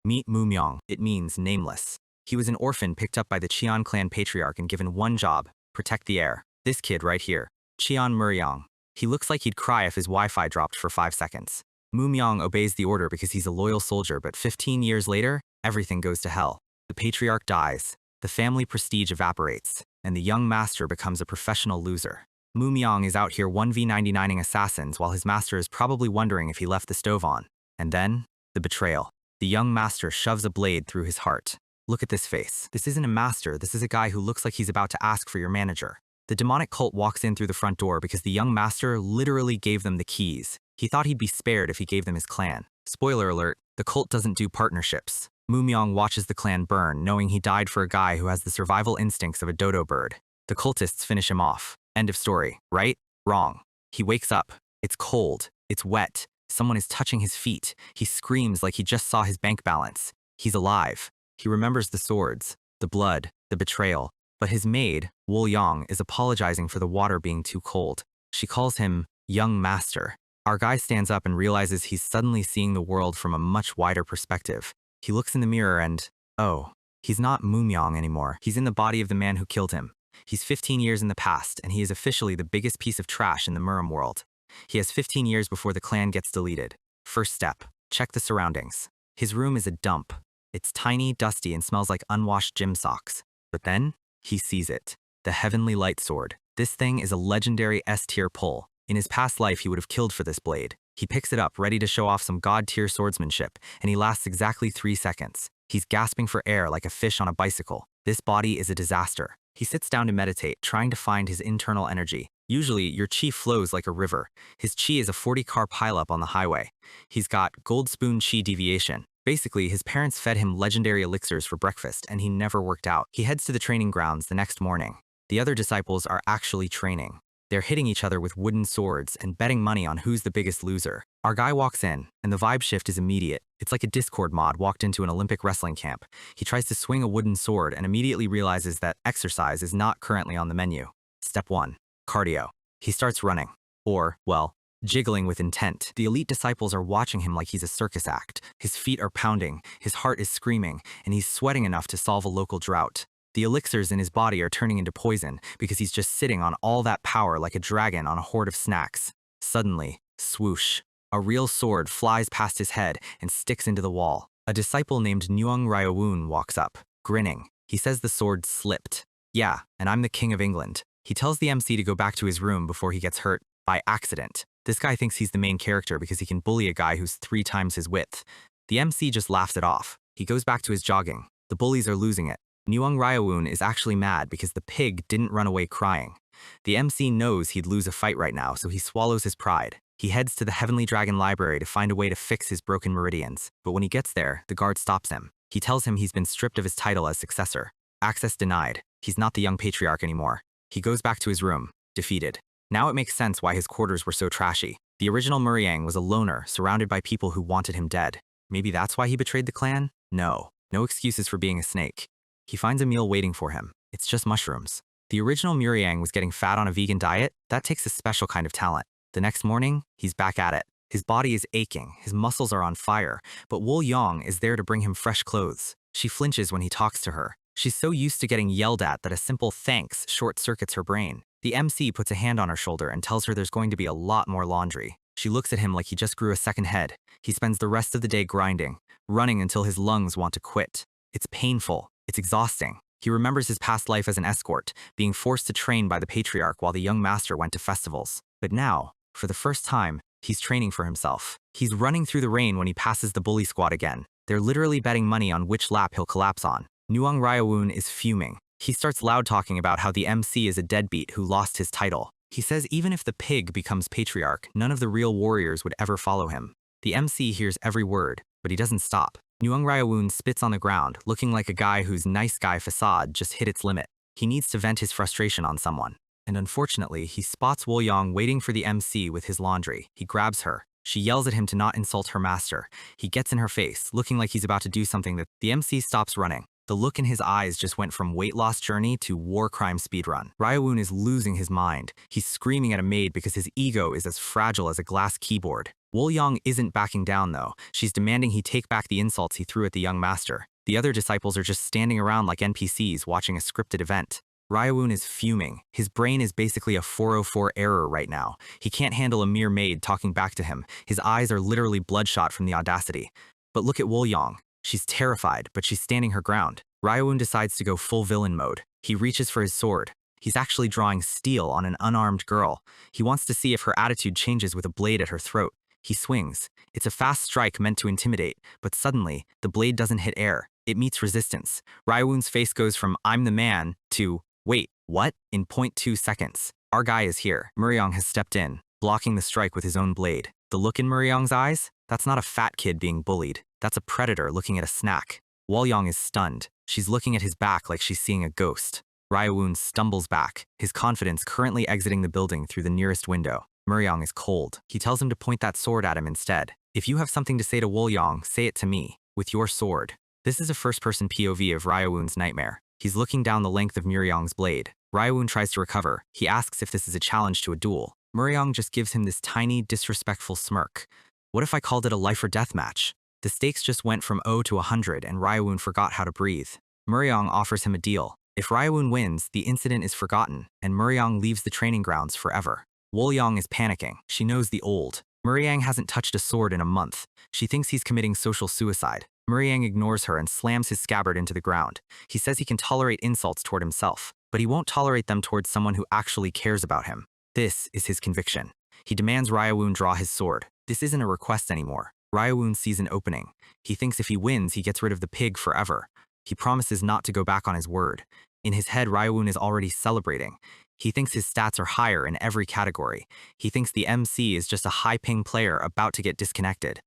Meet Mu-ryang. It means nameless. He was an orphan picked up by the Cheon Clan patriarch and given one job: protect the heir. This kid right here, Cheon Mu-ryang. He looks like he'd cry if his Wi-Fi dropped for 5 seconds. Mu-ryang obeys the order because he's a loyal soldier, but 15 years later, everything goes to hell. The patriarch dies, the family prestige evaporates, and the young master becomes a professional loser. Mu-ryang is out here 1v99ing assassins while his master is probably wondering if he left the stove on. And then, the betrayal. The young master shoves a blade through his heart. Look at this face. This isn't a master, this is a guy who looks like he's about to ask for your manager. The demonic cult walks in through the front door because the young master literally gave them the keys. He thought he'd be spared if he gave them his clan. Spoiler alert, the cult doesn't do partnerships. Mu-ryang watches the clan burn, knowing he died for a guy who has the survival instincts of a dodo bird. The cultists finish him off. End of story, right? Wrong. He wakes up. It's cold. It's wet. Someone is touching his feet. He screams like he just saw his bank balance. He's alive. He remembers the swords, the blood, the betrayal. But his maid, Wo-yang, is apologizing for the water being too cold. She calls him young master. Our guy stands up and realizes he's suddenly seeing the world from a much wider perspective. He looks in the mirror and, oh, he's not Mu-ryang anymore. He's in the body of the man who killed him. He's 15 years in the past, and he is officially the biggest piece of trash in the Muram world. He has 15 years before the clan gets deleted. First step, check the surroundings. His room is a dump. It's tiny, dusty, and smells like unwashed gym socks. But then, he sees it. The Heavenly Light Sword. This thing is a legendary S-tier pull. In his past life, he would have killed for this blade. He picks it up, ready to show off some god-tier swordsmanship, and he lasts exactly 3 seconds. He's gasping for air like a fish on a bicycle. This body is a disaster. He sits down to meditate, trying to find his internal energy. Usually, your chi flows like a river. His chi is a 40-car pileup on the highway. He's got gold spoon chi deviation. Basically, his parents fed him legendary elixirs for breakfast, and he never worked out. He heads to the training grounds the next morning. The other disciples are actually training. They're hitting each other with wooden swords and betting money on who's the biggest loser. Our guy walks in, and the vibe shift is immediate. It's like a Discord mod walked into an Olympic wrestling camp. He tries to swing a wooden sword and immediately realizes that exercise is not currently on the menu. Step 1. Cardio. He starts running. Or, well, jiggling with intent. The elite disciples are watching him like he's a circus act. His feet are pounding, his heart is screaming, and he's sweating enough to solve a local drought. The elixirs in his body are turning into poison because he's just sitting on all that power like a dragon on a hoard of snacks. Suddenly, swoosh, a real sword flies past his head and sticks into the wall. A disciple named Nyung Ryowoon walks up, grinning. He says the sword slipped. Yeah, and I'm the King of England. He tells the MC to go back to his room before he gets hurt by accident. This guy thinks he's the main character because he can bully a guy who's 3 times his width. The MC just laughs it off. He goes back to his jogging. The bullies are losing it. Nyung Ryowoon is actually mad because the pig didn't run away crying. The MC knows he'd lose a fight right now, so he swallows his pride. He heads to the Heavenly Dragon Library to find a way to fix his broken meridians. But when he gets there, the guard stops him. He tells him he's been stripped of his title as successor. Access denied. He's not the young patriarch anymore. He goes back to his room, defeated. Now it makes sense why his quarters were so trashy. The original Mu-ryang was a loner, surrounded by people who wanted him dead. Maybe that's why he betrayed the clan? No. No excuses for being a snake. He finds a meal waiting for him. It's just mushrooms. The original Mu-ryang was getting fat on a vegan diet. That takes a special kind of talent. The next morning, he's back at it. His body is aching, his muscles are on fire, but Wo-yang is there to bring him fresh clothes. She flinches when he talks to her. She's so used to getting yelled at that a simple thanks short-circuits her brain. The MC puts a hand on her shoulder and tells her there's going to be a lot more laundry. She looks at him like he just grew a second head. He spends the rest of the day grinding, running until his lungs want to quit. It's painful. It's exhausting. He remembers his past life as an escort, being forced to train by the patriarch while the young master went to festivals. But now, for the first time, he's training for himself. He's running through the rain when he passes the bully squad again. They're literally betting money on which lap he'll collapse on. Nyung Ryowoon is fuming. He starts loud-talking about how the MC is a deadbeat who lost his title. He says even if the pig becomes patriarch, none of the real warriors would ever follow him. The MC hears every word, but he doesn't stop. Nyung Ryowoon spits on the ground, looking like a guy whose nice guy facade just hit its limit. He needs to vent his frustration on someone. And unfortunately, he spots Wo-yang waiting for the MC with his laundry. He grabs her. She yells at him to not insult her master. He gets in her face, looking like he's about to do something that the MC stops running. The look in his eyes just went from weight loss journey to war crime speedrun. Ryowoon is losing his mind. He's screaming at a maid because his ego is as fragile as a glass keyboard. Wool-young isn't backing down though. She's demanding he take back the insults he threw at the young master. The other disciples are just standing around like NPCs watching a scripted event. Ryawoon is fuming. His brain is basically a 404 error right now. He can't handle a mere maid talking back to him. His eyes are literally bloodshot from the audacity. But look at Wool-young. She's terrified, but she's standing her ground. Ryawoon decides to go full villain mode. He reaches for his sword. He's actually drawing steel on an unarmed girl. He wants to see if her attitude changes with a blade at her throat. He swings. It's a fast strike meant to intimidate, but suddenly, the blade doesn't hit air. It meets resistance. Ryawoon's face goes from "I'm the man" to "Wait, what?" in 0.2 seconds. Our guy is here. Mu-ryang has stepped in, blocking the strike with his own blade. The look in Mu-ryang's eyes? That's not a fat kid being bullied. That's a predator looking at a snack. Wool-young is stunned. She's looking at his back like she's seeing a ghost. Ryawoon stumbles back, his confidence currently exiting the building through the nearest window. Mu-ryang is cold. He tells him to point that sword at him instead. If you have something to say to Wool-young, say it to me, with your sword. This is a first-person POV of Ryawoon's nightmare. He's looking down the length of Mu-ryang's blade. Ryawoon tries to recover. He asks if this is a challenge to a duel. Mu-ryang just gives him this tiny, disrespectful smirk. What if I called it a life-or-death match? The stakes just went from 0 to 100 and Ryawoon forgot how to breathe. Mu-ryang offers him a deal. If Ryawoon wins, the incident is forgotten, and Mu-ryang leaves the training grounds forever. Wool-young is panicking. She knows the old. Mu-ryang hasn't touched a sword in a month. She thinks he's committing social suicide. Mu-ryang ignores her and slams his scabbard into the ground. He says he can tolerate insults toward himself, but he won't tolerate them towards someone who actually cares about him. This is his conviction. He demands Ryawoon draw his sword. This isn't a request anymore. Ryawoon sees an opening. He thinks if he wins, he gets rid of the pig forever. He promises not to go back on his word. In his head, Ryawoon is already celebrating. He thinks his stats are higher in every category. He thinks the MC is just a high-ping player about to get disconnected.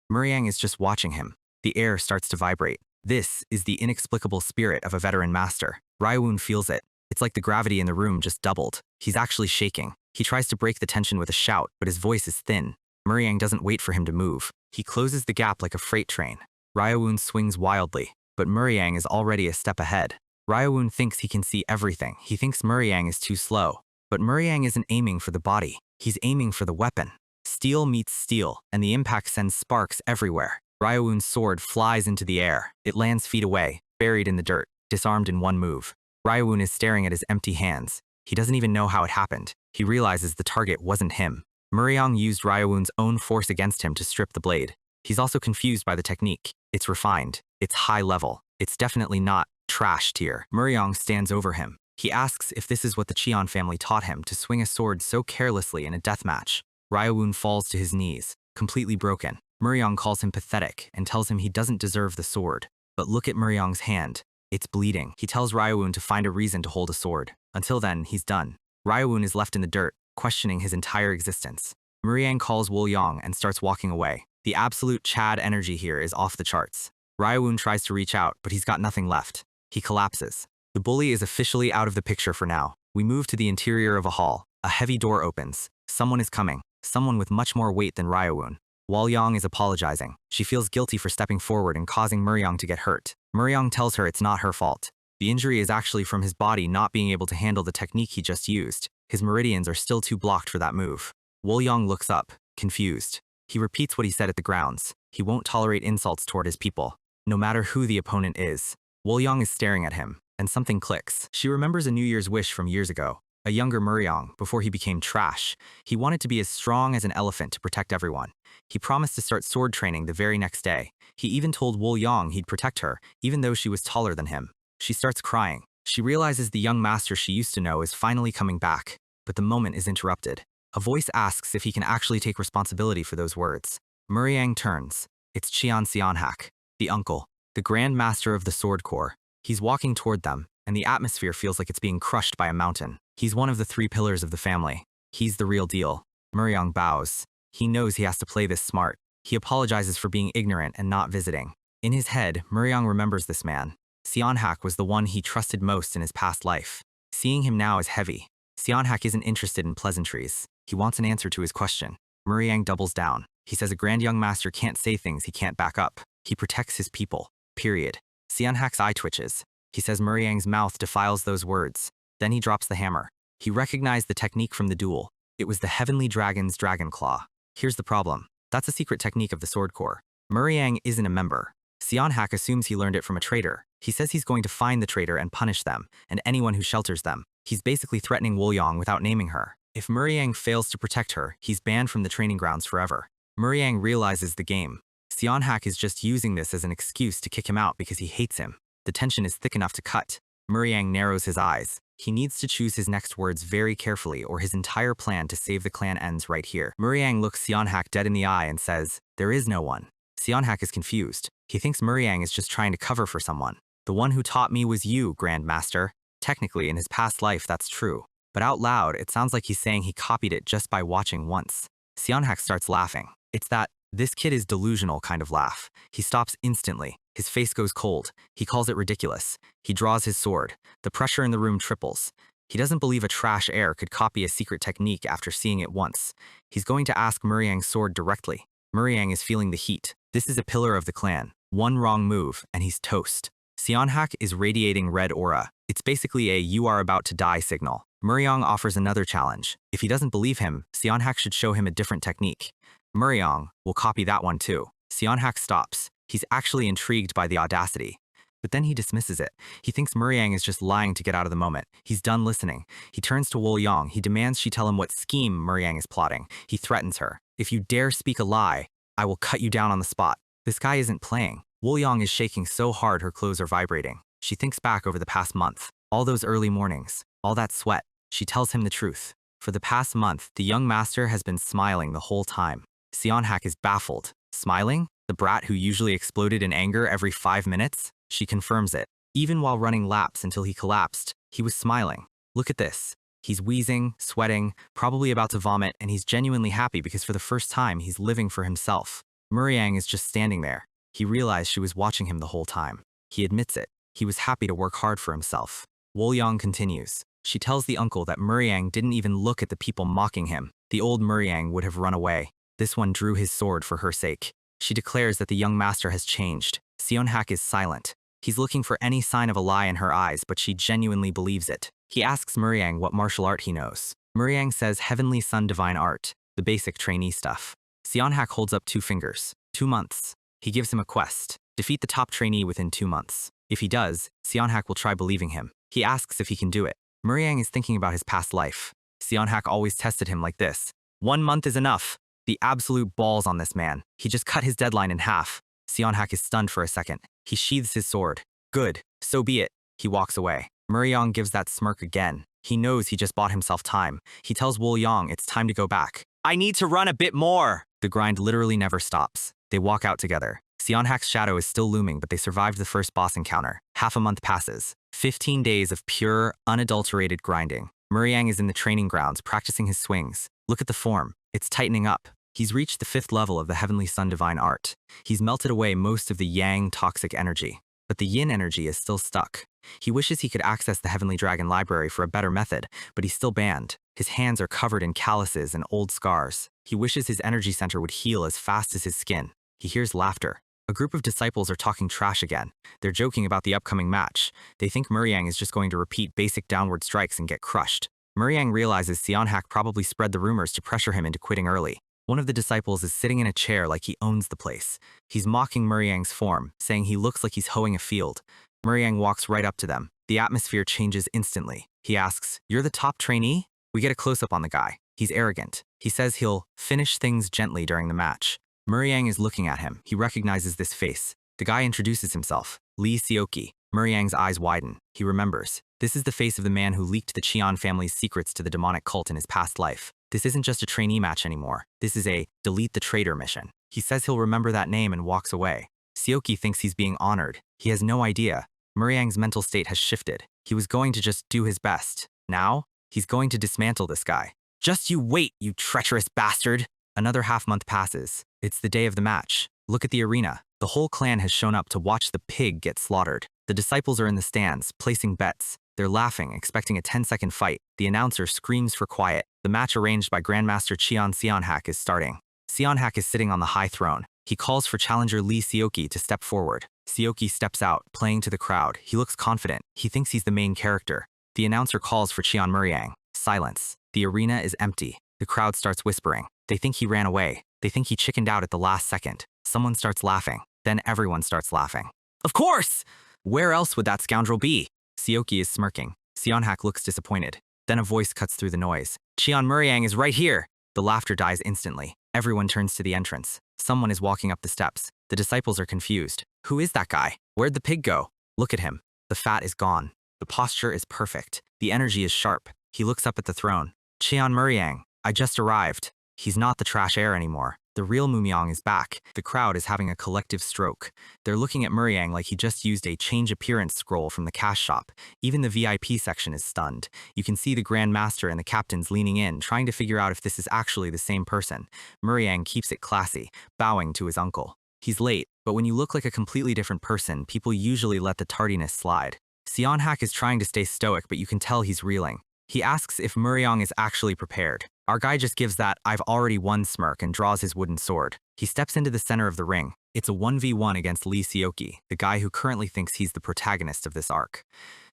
Mu-ryang is just watching him. The air starts to vibrate. This is the inexplicable spirit of a veteran master. Ryawoon feels it. It's like the gravity in the room just doubled. He's actually shaking. He tries to break the tension with a shout, but his voice is thin. Mu-ryang doesn't wait for him to move. He closes the gap like a freight train. Ryawoon swings wildly, but Mu-ryang is already a step ahead. Ryawoon thinks he can see everything. He thinks Mu-ryang is too slow. But Mu-ryang isn't aiming for the body. He's aiming for the weapon. Steel meets steel, and the impact sends sparks everywhere. Ryawoon's sword flies into the air. It lands feet away, buried in the dirt, disarmed in one move. Ryawoon is staring at his empty hands. He doesn't even know how it happened. He realizes the target wasn't him. Mu-ryang used Ryawoon's own force against him to strip the blade. He's also confused by the technique. It's refined. It's high level. It's definitely not trash tier. Mu-ryang stands over him. He asks if this is what the Cheon family taught him, to swing a sword so carelessly in a deathmatch. Ryawoon falls to his knees, completely broken. Mu-ryang calls him pathetic and tells him he doesn't deserve the sword. But look at Mu-ryang's hand. It's bleeding. He tells Ryawoon to find a reason to hold a sword. Until then, he's done. Ryawoon is left in the dirt, questioning his entire existence. Mu-ryang calls Wool-young and starts walking away. The absolute Chad energy here is off the charts. Ryawoon tries to reach out, but he's got nothing left. He collapses. The bully is officially out of the picture for now. We move to the interior of a hall. A heavy door opens. Someone is coming. Someone with much more weight than Ryawoon. Wool-young is apologizing. She feels guilty for stepping forward and causing Mu-ryang to get hurt. Mu-ryang tells her it's not her fault. The injury is actually from his body not being able to handle the technique he just used. His meridians are still too blocked for that move. Wool-young looks up, confused. He repeats what he said at the grounds. He won't tolerate insults toward his people, no matter who the opponent is. Wool-young is staring at him, and something clicks. She remembers a New Year's wish from years ago. A younger Mu-ryang, before he became trash. He wanted to be as strong as an elephant to protect everyone. He promised to start sword training the very next day. He even told Wool-young he'd protect her, even though she was taller than him. She starts crying. She realizes the young master she used to know is finally coming back, but the moment is interrupted. A voice asks if he can actually take responsibility for those words. Mu-ryang turns. It's Cheon Mu-ryang, the uncle, the Grand Master of the Sword Corps. He's walking toward them, and the atmosphere feels like it's being crushed by a mountain. He's one of the 3 pillars of the family. He's the real deal. Mu-ryang bows. He knows he has to play this smart. He apologizes for being ignorant and not visiting. In his head, Mu-ryang remembers this man. Mu-ryang was the one he trusted most in his past life. Seeing him now is heavy. Mu-ryang isn't interested in pleasantries. He wants an answer to his question. Mu-ryang doubles down. He says a grand young master can't say things he can't back up. He protects his people. Period. Mu-ryang's eye twitches. He says Mu-ryang's mouth defiles those words. Then he drops the hammer. He recognized the technique from the duel. It was the Heavenly Dragon's Dragon Claw. Here's the problem. That's a secret technique of the Sword Corps. Mu-ryang isn't a member. Seon-hak assumes he learned it from a traitor. He says he's going to find the traitor and punish them, and anyone who shelters them. He's basically threatening Wolyang without naming her. If Mu-ryang fails to protect her, he's banned from the training grounds forever. Mu-ryang realizes the game. Seon-hak is just using this as an excuse to kick him out because he hates him. The tension is thick enough to cut. Mu-ryang narrows his eyes. He needs to choose his next words very carefully or his entire plan to save the clan ends right here. Mu-ryang looks Seon-hak dead in the eye and says, "There is no one." Seon-hak is confused. He thinks Mu-ryang is just trying to cover for someone. "The one who taught me was you, Grand Master." Technically, in his past life, that's true. But out loud, it sounds like he's saying he copied it just by watching once. Seon-hak starts laughing. It's that "this kid is delusional" kind of laugh. He stops instantly. His face goes cold. He calls it ridiculous. He draws his sword. The pressure in the room triples. He doesn't believe a trash heir could copy a secret technique after seeing it once. He's going to ask Mu-ryang's sword directly. Mu-ryang is feeling the heat. This is a pillar of the clan. One wrong move, and he's toast. Seon-hak is radiating red aura. It's basically a "you are about to die" signal. Mu-ryang offers another challenge. If he doesn't believe him, Seon-hak should show him a different technique. Mu-ryang will copy that one too. Seon-hak stops. He's actually intrigued by the audacity. But then he dismisses it. He thinks Mu-ryang is just lying to get out of the moment. He's done listening. He turns to Wolyang. He demands she tell him what scheme Mu-ryang is plotting. He threatens her. "If you dare speak a lie, I will cut you down on the spot." This guy isn't playing. Wolyang is shaking so hard her clothes are vibrating. She thinks back over the past month. All those early mornings. All that sweat. She tells him the truth. For the past month, the young master has been smiling the whole time. Seon-hak is baffled. Smiling? The brat who usually exploded in anger every 5 minutes? She confirms it. Even while running laps until he collapsed, he was smiling. Look at this. He's wheezing, sweating, probably about to vomit, and he's genuinely happy because for the first time, he's living for himself. Mu-ryang is just standing there. He realized she was watching him the whole time. He admits it. He was happy to work hard for himself. Wolyang continues. She tells the uncle that Mu-ryang didn't even look at the people mocking him. The old Mu-ryang would have run away. This one drew his sword for her sake. She declares that the young master has changed. Seon-hak is silent. He's looking for any sign of a lie in her eyes, but she genuinely believes it. He asks Mu-ryang what martial art he knows. Mu-ryang says Heavenly Sun Divine Art, the basic trainee stuff. Seon-hak holds up 2 fingers. 2 months. He gives him a quest. Defeat the top trainee within 2 months. If he does, Seon-hak will try believing him. He asks if he can do it. Mu-ryang is thinking about his past life. Seon-hak always tested him like this. 1 month is enough. The absolute balls on this man. He just cut his deadline in half. Seon-hak is stunned for a second. He sheathes his sword. Good. So be it. He walks away. Mu-ryang gives that smirk again. He knows he just bought himself time. He tells Wolyang it's time to go back. "I need to run a bit more." The grind literally never stops. They walk out together. Seon-hak's shadow is still looming, but they survived the first boss encounter. Half a month passes. 15 days of pure, unadulterated grinding. Mu-ryang is in the training grounds, practicing his swings. Look at the form. It's tightening up. He's reached the 5th level of the Heavenly Sun Divine Art. He's melted away most of the yang toxic energy. But the yin energy is still stuck. He wishes he could access the Heavenly Dragon Library for a better method, but he's still banned. His hands are covered in calluses and old scars. He wishes his energy center would heal as fast as his skin. He hears laughter. A group of disciples are talking trash again. They're joking about the upcoming match. They think Mu-ryang is just going to repeat basic downward strikes and get crushed. Mu-ryang realizes Seon-hak probably spread the rumors to pressure him into quitting early. One of the disciples is sitting in a chair like he owns the place. He's mocking Mu-ryang's form, saying he looks like he's hoeing a field. Mu-ryang walks right up to them. The atmosphere changes instantly. He asks, "You're the top trainee?" We get a close-up on the guy. He's arrogant. He says he'll finish things gently during the match. Mu-ryang is looking at him. He recognizes this face. The guy introduces himself. Lee Seoki. Mu-ryang's eyes widen. He remembers. This is the face of the man who leaked the Cheon family's secrets to the demonic cult in his past life. This isn't just a trainee match anymore. This is a delete the traitor mission. He says he'll remember that name and walks away. Seoki thinks he's being honored. He has no idea. Mu-ryang's mental state has shifted. He was going to just do his best. Now, he's going to dismantle this guy. "Just you wait, you treacherous bastard!" Another half-month passes. It's the day of the match. Look at the arena. The whole clan has shown up to watch the pig get slaughtered. The disciples are in the stands, placing bets. They're laughing, expecting a 10-second fight. The announcer screams for quiet. The match arranged by Grandmaster Seon-hak is starting. Seon-hak is sitting on the high throne. He calls for challenger Lee Seoki to step forward. Seoki steps out, playing to the crowd. He looks confident. He thinks he's the main character. The announcer calls for Cheon Mu-ryang. Silence. The arena is empty. The crowd starts whispering. They think he ran away. They think he chickened out at the last second. Someone starts laughing. Then everyone starts laughing. Of course! Where else would that scoundrel be? Seoki is smirking. Seonhak looks disappointed. Then a voice cuts through the noise. Cheon Mu-ryang is right here! The laughter dies instantly. Everyone turns to the entrance. Someone is walking up the steps. The disciples are confused. Who is that guy? Where'd the pig go? Look at him. The fat is gone. The posture is perfect. The energy is sharp. He looks up at the throne. Cheon Mu-ryang, I just arrived. He's not the trash air anymore. The real Mu-myang is back. The crowd is having a collective stroke. They're looking at Mu-ryang like he just used a change appearance scroll from the cash shop. Even the VIP section is stunned. You can see the Grand Master and the captains leaning in, trying to figure out if this is actually the same person. Mu-ryang keeps it classy, bowing to his uncle. He's late, but when you look like a completely different person, people usually let the tardiness slide. Seonhak is trying to stay stoic, but you can tell he's reeling. He asks if Mu-ryang is actually prepared. Our guy just gives that "I've already won" smirk and draws his wooden sword. He steps into the center of the ring. It's a 1v1 against Lee Seoki, the guy who currently thinks he's the protagonist of this arc.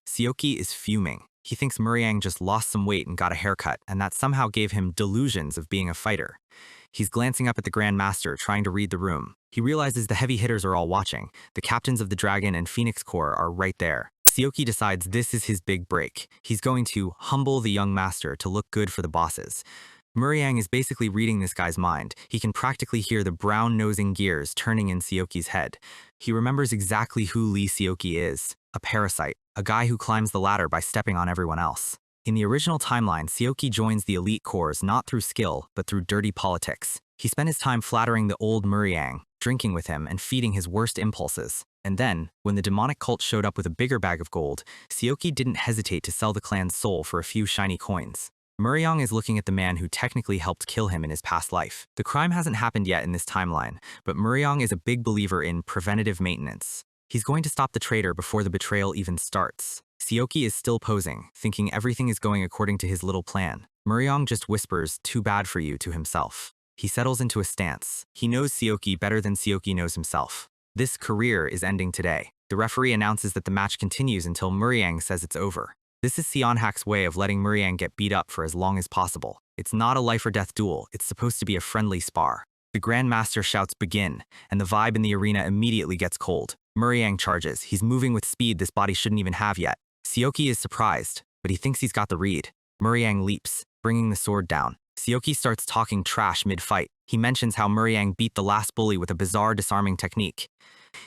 Seoki is fuming. He thinks Mu-ryang just lost some weight and got a haircut, and that somehow gave him delusions of being a fighter. He's glancing up at the Grand Master, trying to read the room. He realizes the heavy hitters are all watching. The captains of the Dragon and Phoenix Corps are right there. Seoki decides this is his big break. He's going to humble the young master to look good for the bosses. Mu-ryang is basically reading this guy's mind. He can practically hear the brown-nosing gears turning in Seoki's head. He remembers exactly who Lee Seoki is. A parasite, a guy who climbs the ladder by stepping on everyone else. In the original timeline, Seoki joins the elite corps not through skill, but through dirty politics. He spent his time flattering the old Mu-ryang, drinking with him and feeding his worst impulses. And then, when the demonic cult showed up with a bigger bag of gold, Seoki didn't hesitate to sell the clan's soul for a few shiny coins. Mu-ryang is looking at the man who technically helped kill him in his past life. The crime hasn't happened yet in this timeline, but Mu-ryang is a big believer in preventative maintenance. He's going to stop the traitor before the betrayal even starts. Seoki is still posing, thinking everything is going according to his little plan. Mu-ryang just whispers, "Too bad for you," to himself. He settles into a stance. He knows Seoki better than Seoki knows himself. This career is ending today. The referee announces that the match continues until Mu-ryang says it's over. This is Seonhak's way of letting Mu-ryang get beat up for as long as possible. It's not a life or death duel, it's supposed to be a friendly spar. The Grand Master shouts "begin," and the vibe in the arena immediately gets cold. Mu-ryang charges. He's moving with speed this body shouldn't even have yet. Seoki is surprised, but he thinks he's got the read. Mu-ryang leaps, bringing the sword down. Seoki starts talking trash mid-fight. He mentions how Mu-ryang beat the last bully with a bizarre disarming technique.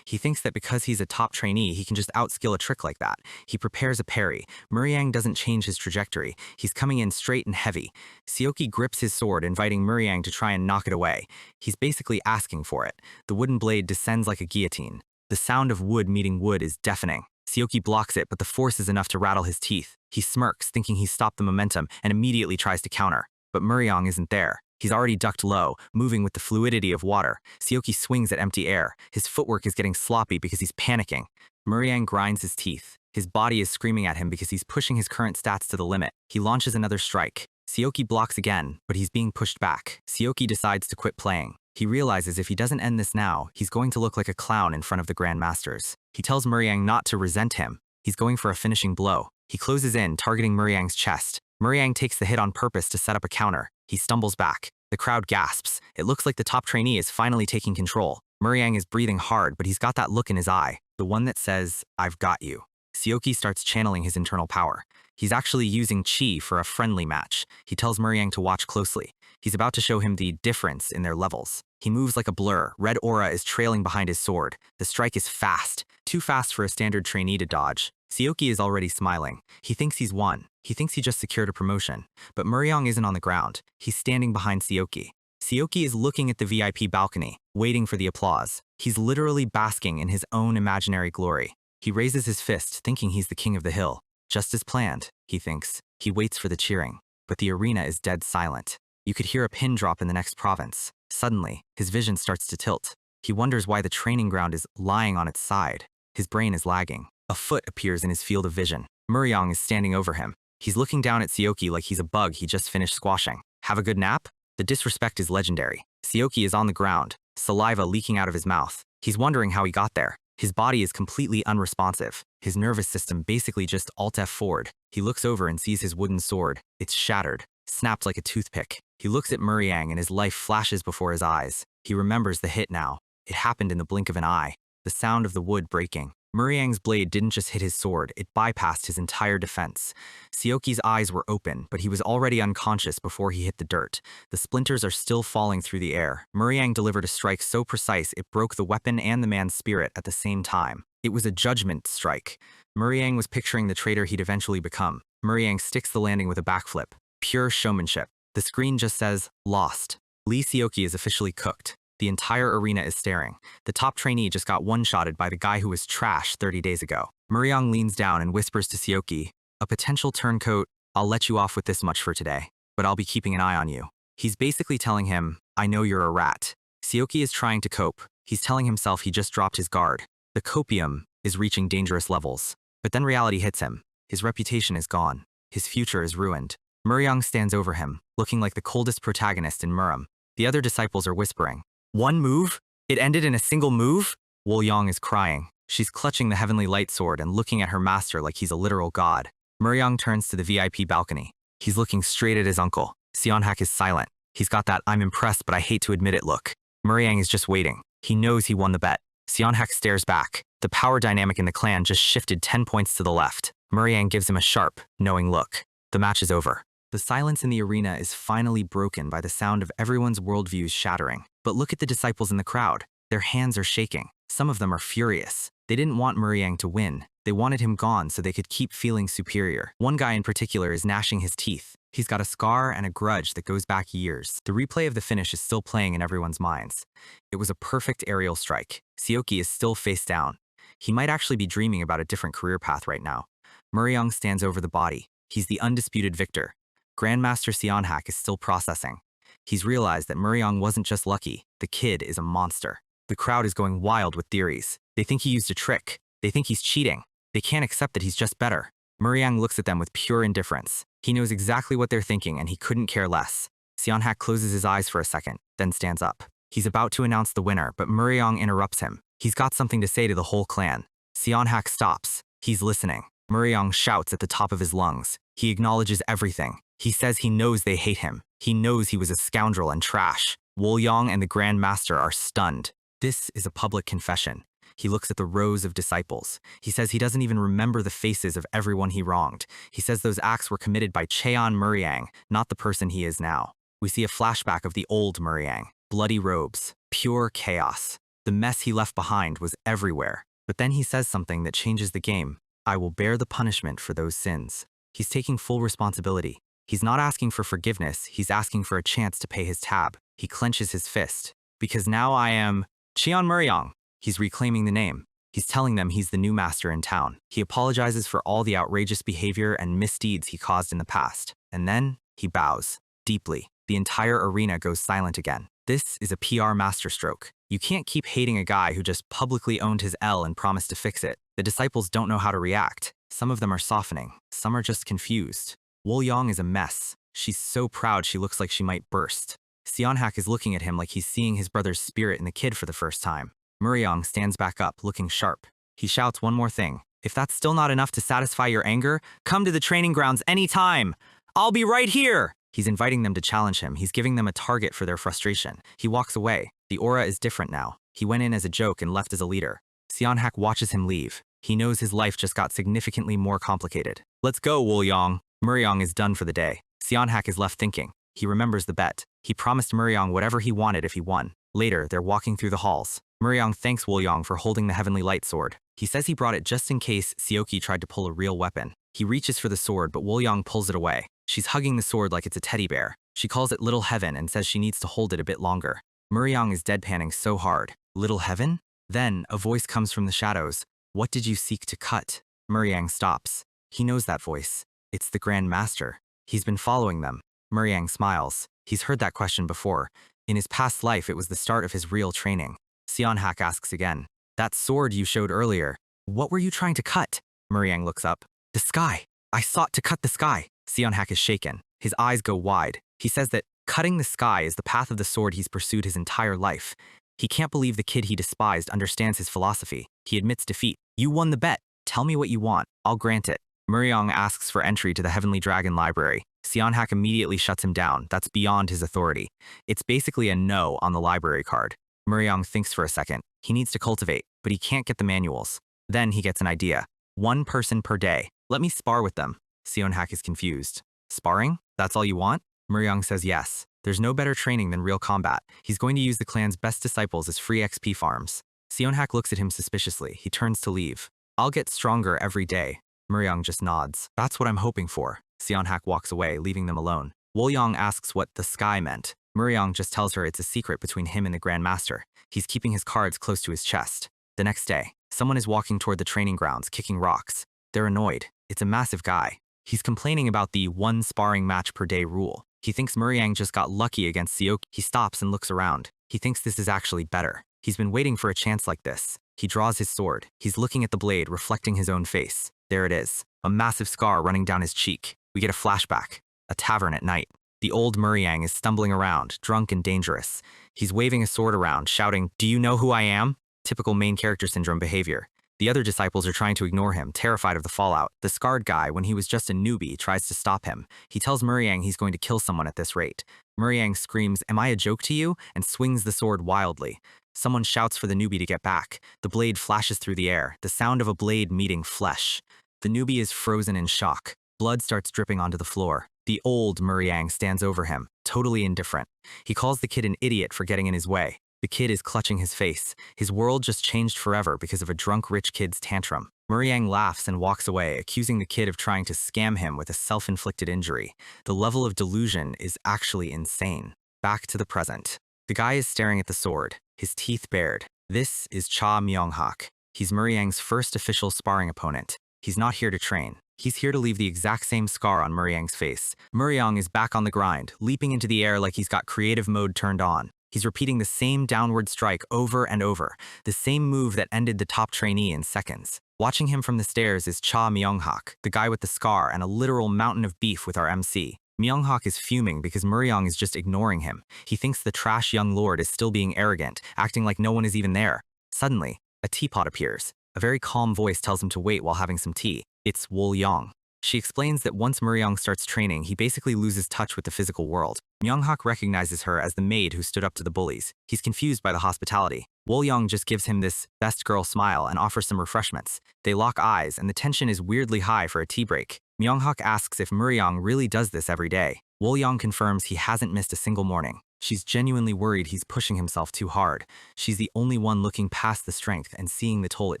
He thinks that because he's a top trainee, he can just outskill a trick like that. He prepares a parry. Mu-ryang doesn't change his trajectory. He's coming in straight and heavy. Seoki grips his sword, inviting Mu-ryang to try and knock it away. He's basically asking for it. The wooden blade descends like a guillotine. The sound of wood meeting wood is deafening. Seoki blocks it, but the force is enough to rattle his teeth. He smirks, thinking he's stopped the momentum, and immediately tries to counter. But Mu-ryang isn't there. He's already ducked low, moving with the fluidity of water. Seoki swings at empty air. His footwork is getting sloppy because he's panicking. Mu-ryang grinds his teeth. His body is screaming at him because he's pushing his current stats to the limit. He launches another strike. Seoki blocks again, but he's being pushed back. Seoki decides to quit playing. He realizes if he doesn't end this now, he's going to look like a clown in front of the Grand Masters. He tells Mu-ryang not to resent him. He's going for a finishing blow. He closes in, targeting Mu-ryang's chest. Mu-ryang takes the hit on purpose to set up a counter. He stumbles back. The crowd gasps. It looks like the top trainee is finally taking control. Mu-ryang is breathing hard, but he's got that look in his eye, the one that says, "I've got you." Seoki starts channeling his internal power. He's actually using chi for a friendly match. He tells Mu-ryang to watch closely. He's about to show him the difference in their levels. He moves like a blur. Red aura is trailing behind his sword. The strike is fast, too fast for a standard trainee to dodge. Seoki is already smiling. He thinks he's won. He thinks he just secured a promotion. But Mu-ryang isn't on the ground. He's standing behind Seoki. Seoki is looking at the VIP balcony, waiting for the applause. He's literally basking in his own imaginary glory. He raises his fist, thinking he's the king of the hill. Just as planned, he thinks. He waits for the cheering. But the arena is dead silent. You could hear a pin drop in the next province. Suddenly, his vision starts to tilt. He wonders why the training ground is lying on its side. His brain is lagging. A foot appears in his field of vision. Mu-ryang is standing over him. He's looking down at Seoki like he's a bug he just finished squashing. Have a good nap? The disrespect is legendary. Seoki is on the ground, saliva leaking out of his mouth. He's wondering how he got there. His body is completely unresponsive. His nervous system basically just Alt F forward. He looks over and sees his wooden sword. It's shattered. snapped like a toothpick. He looks at Mu-ryang and his life flashes before his eyes. He remembers the hit now. It happened in the blink of an eye. The sound of the wood breaking. Mu-ryang's blade didn't just hit his sword, it bypassed his entire defense. Seoki's eyes were open, but he was already unconscious before he hit the dirt. The splinters are still falling through the air. Mu-ryang delivered a strike so precise it broke the weapon and the man's spirit at the same time. It was a judgment strike. Mu-ryang was picturing the traitor he'd eventually become. Mu-ryang sticks the landing with a backflip. Pure showmanship. The screen just says, lost. Lee Seoki is officially cooked. The entire arena is staring. The top trainee just got one-shotted by the guy who was trash 30 days ago. Mu-ryang leans down and whispers to Seoki, a potential turncoat, I'll let you off with this much for today, but I'll be keeping an eye on you. He's basically telling him, I know you're a rat. Seoki is trying to cope. He's telling himself he just dropped his guard. The copium is reaching dangerous levels. But then reality hits him. His reputation is gone. His future is ruined. Mu-ryang stands over him, looking like the coldest protagonist in Muram. The other disciples are whispering, one move? It ended in a single move? Wool-young is crying. She's clutching the heavenly light sword and looking at her master like he's a literal god. Mu-ryang turns to the VIP balcony. He's looking straight at his uncle. Seon-hak is silent. He's got that I'm impressed but I hate to admit it look. Mu-ryang is just waiting. He knows he won the bet. Seon-hak stares back. The power dynamic in the clan just shifted 10 points to the left. Mu-ryang gives him a sharp, knowing look. The match is over. The silence in the arena is finally broken by the sound of everyone's worldviews shattering. But look at the disciples in the crowd. Their hands are shaking. Some of them are furious. They didn't want Mu-ryang to win. They wanted him gone so they could keep feeling superior. One guy in particular is gnashing his teeth. He's got a scar and a grudge that goes back years. The replay of the finish is still playing in everyone's minds. It was a perfect aerial strike. Seoki is still face down. He might actually be dreaming about a different career path right now. Mu-ryang stands over the body. He's the undisputed victor. Grandmaster Seon-hak is still processing. He's realized that Mu-ryang wasn't just lucky. The kid is a monster. The crowd is going wild with theories. They think he used a trick. They think he's cheating. They can't accept that he's just better. Mu-ryang looks at them with pure indifference. He knows exactly what they're thinking and he couldn't care less. Seon-hak closes his eyes for a second, then stands up. He's about to announce the winner, but Mu-ryang interrupts him. He's got something to say to the whole clan. Seon-hak stops. He's listening. Mu-ryang shouts at the top of his lungs. He acknowledges everything. He says he knows they hate him. He knows he was a scoundrel and trash. Wool-young and the Grand Master are stunned. This is a public confession. He looks at the rows of disciples. He says he doesn't even remember the faces of everyone he wronged. He says those acts were committed by Cheon Mu-ryang, not the person he is now. We see a flashback of the old Mu-ryang. Bloody robes. Pure chaos. The mess he left behind was everywhere. But then he says something that changes the game. I will bear the punishment for those sins. He's taking full responsibility. He's not asking for forgiveness, he's asking for a chance to pay his tab. He clenches his fist. Because now I am Cheon Mu-ryang. He's reclaiming the name. He's telling them he's the new master in town. He apologizes for all the outrageous behavior and misdeeds he caused in the past. And then he bows. Deeply. The entire arena goes silent again. This is a PR masterstroke. You can't keep hating a guy who just publicly owned his L and promised to fix it. The disciples don't know how to react. Some of them are softening. Some are just confused. Wool-young is a mess. She's so proud she looks like she might burst. Seon-hak is looking at him like he's seeing his brother's spirit in the kid for the first time. Mu-ryang stands back up, looking sharp. He shouts one more thing. If that's still not enough to satisfy your anger, come to the training grounds anytime. I'll be right here. He's inviting them to challenge him. He's giving them a target for their frustration. He walks away. The aura is different now. He went in as a joke and left as a leader. Seon-hak watches him leave. He knows his life just got significantly more complicated. Let's go, Wool-young. Mu-ryang is done for the day. Seon-hak is left thinking. He remembers the bet. He promised Mu-ryang whatever he wanted if he won. Later, they're walking through the halls. Mu-ryang thanks Wool-young for holding the heavenly light sword. He says he brought it just in case Seoki tried to pull a real weapon. He reaches for the sword, but Wool-young pulls it away. She's hugging the sword like it's a teddy bear. She calls it Little Heaven and says she needs to hold it a bit longer. Mu-ryang is deadpanning so hard. Little Heaven? Then, a voice comes from the shadows. What did you seek to cut? Mu-ryang stops. He knows that voice. It's the Grand Master. He's been following them. Mu-ryang smiles. He's heard that question before. In his past life, it was the start of his real training. Seon-hak asks again. That sword you showed earlier, what were you trying to cut? Mu-ryang looks up. The sky. I sought to cut the sky. Seon-hak is shaken. His eyes go wide. He says that cutting the sky is the path of the sword he's pursued his entire life. He can't believe the kid he despised understands his philosophy. He admits defeat. You won the bet. Tell me what you want. I'll grant it. Mu-ryang asks for entry to the Heavenly Dragon Library. Seon-hak immediately shuts him down. That's beyond his authority. It's basically a no on the library card. Mu-ryang thinks for a second. He needs to cultivate, but he can't get the manuals. Then he gets an idea. 1 person per day. Let me spar with them. Seon-hak is confused. Sparring? That's all you want? Mu-ryang says yes. There's no better training than real combat. He's going to use the clan's best disciples as free XP farms. Seon-hak looks at him suspiciously. He turns to leave. I'll get stronger every day. Mu-ryang just nods. That's what I'm hoping for. Seon-hak walks away, leaving them alone. Wool-young asks what the sky meant. Mu-ryang just tells her it's a secret between him and the Grand Master. He's keeping his cards close to his chest. The next day, someone is walking toward the training grounds, kicking rocks. They're annoyed. It's a massive guy. He's complaining about the 1 sparring match per day rule. He thinks Mu-ryang just got lucky against Seok. He stops and looks around. He thinks this is actually better. He's been waiting for a chance like this. He draws his sword. He's looking at the blade, reflecting his own face. There it is. A massive scar running down his cheek. We get a flashback. A tavern at night. The old Mu-ryang is stumbling around, drunk and dangerous. He's waving a sword around, shouting, "Do you know who I am?" Typical main character syndrome behavior. The other disciples are trying to ignore him, terrified of the fallout. The scarred guy, when he was just a newbie, tries to stop him. He tells Mu-ryang he's going to kill someone at this rate. Mu-ryang screams, "Am I a joke to you?" and swings the sword wildly. Someone shouts for the newbie to get back. The blade flashes through the air, the sound of a blade meeting flesh. The newbie is frozen in shock. Blood starts dripping onto the floor. The old Mu-ryang stands over him, totally indifferent. He calls the kid an idiot for getting in his way. The kid is clutching his face. His world just changed forever because of a drunk rich kid's tantrum. Mu-ryang laughs and walks away, accusing the kid of trying to scam him with a self-inflicted injury. The level of delusion is actually insane. Back to the present. The guy is staring at the sword, his teeth bared. This is Cha Myung-hak. He's Mu-ryang's first official sparring opponent. He's not here to train. He's here to leave the exact same scar on Mu-ryang's face. Mu-ryang is back on the grind, leaping into the air like he's got creative mode turned on. He's repeating the same downward strike over and over, the same move that ended the top trainee in seconds. Watching him from the stairs is Cha Myung-hak, the guy with the scar and a literal mountain of beef with our MC. Myung-hak is fuming because Mu-ryang is just ignoring him. He thinks the trash young lord is still being arrogant, acting like no one is even there. Suddenly, a teapot appears. A very calm voice tells him to wait while having some tea. It's Wool-young. She explains that once Mu-ryang starts training, he basically loses touch with the physical world. Myung-hak recognizes her as the maid who stood up to the bullies. He's confused by the hospitality. Wool-young just gives him this best girl smile and offers some refreshments. They lock eyes, and the tension is weirdly high for a tea break. Myung-hak asks if Mu-ryang really does this every day. Wool-young confirms he hasn't missed a single morning. She's genuinely worried he's pushing himself too hard. She's the only one looking past the strength and seeing the toll it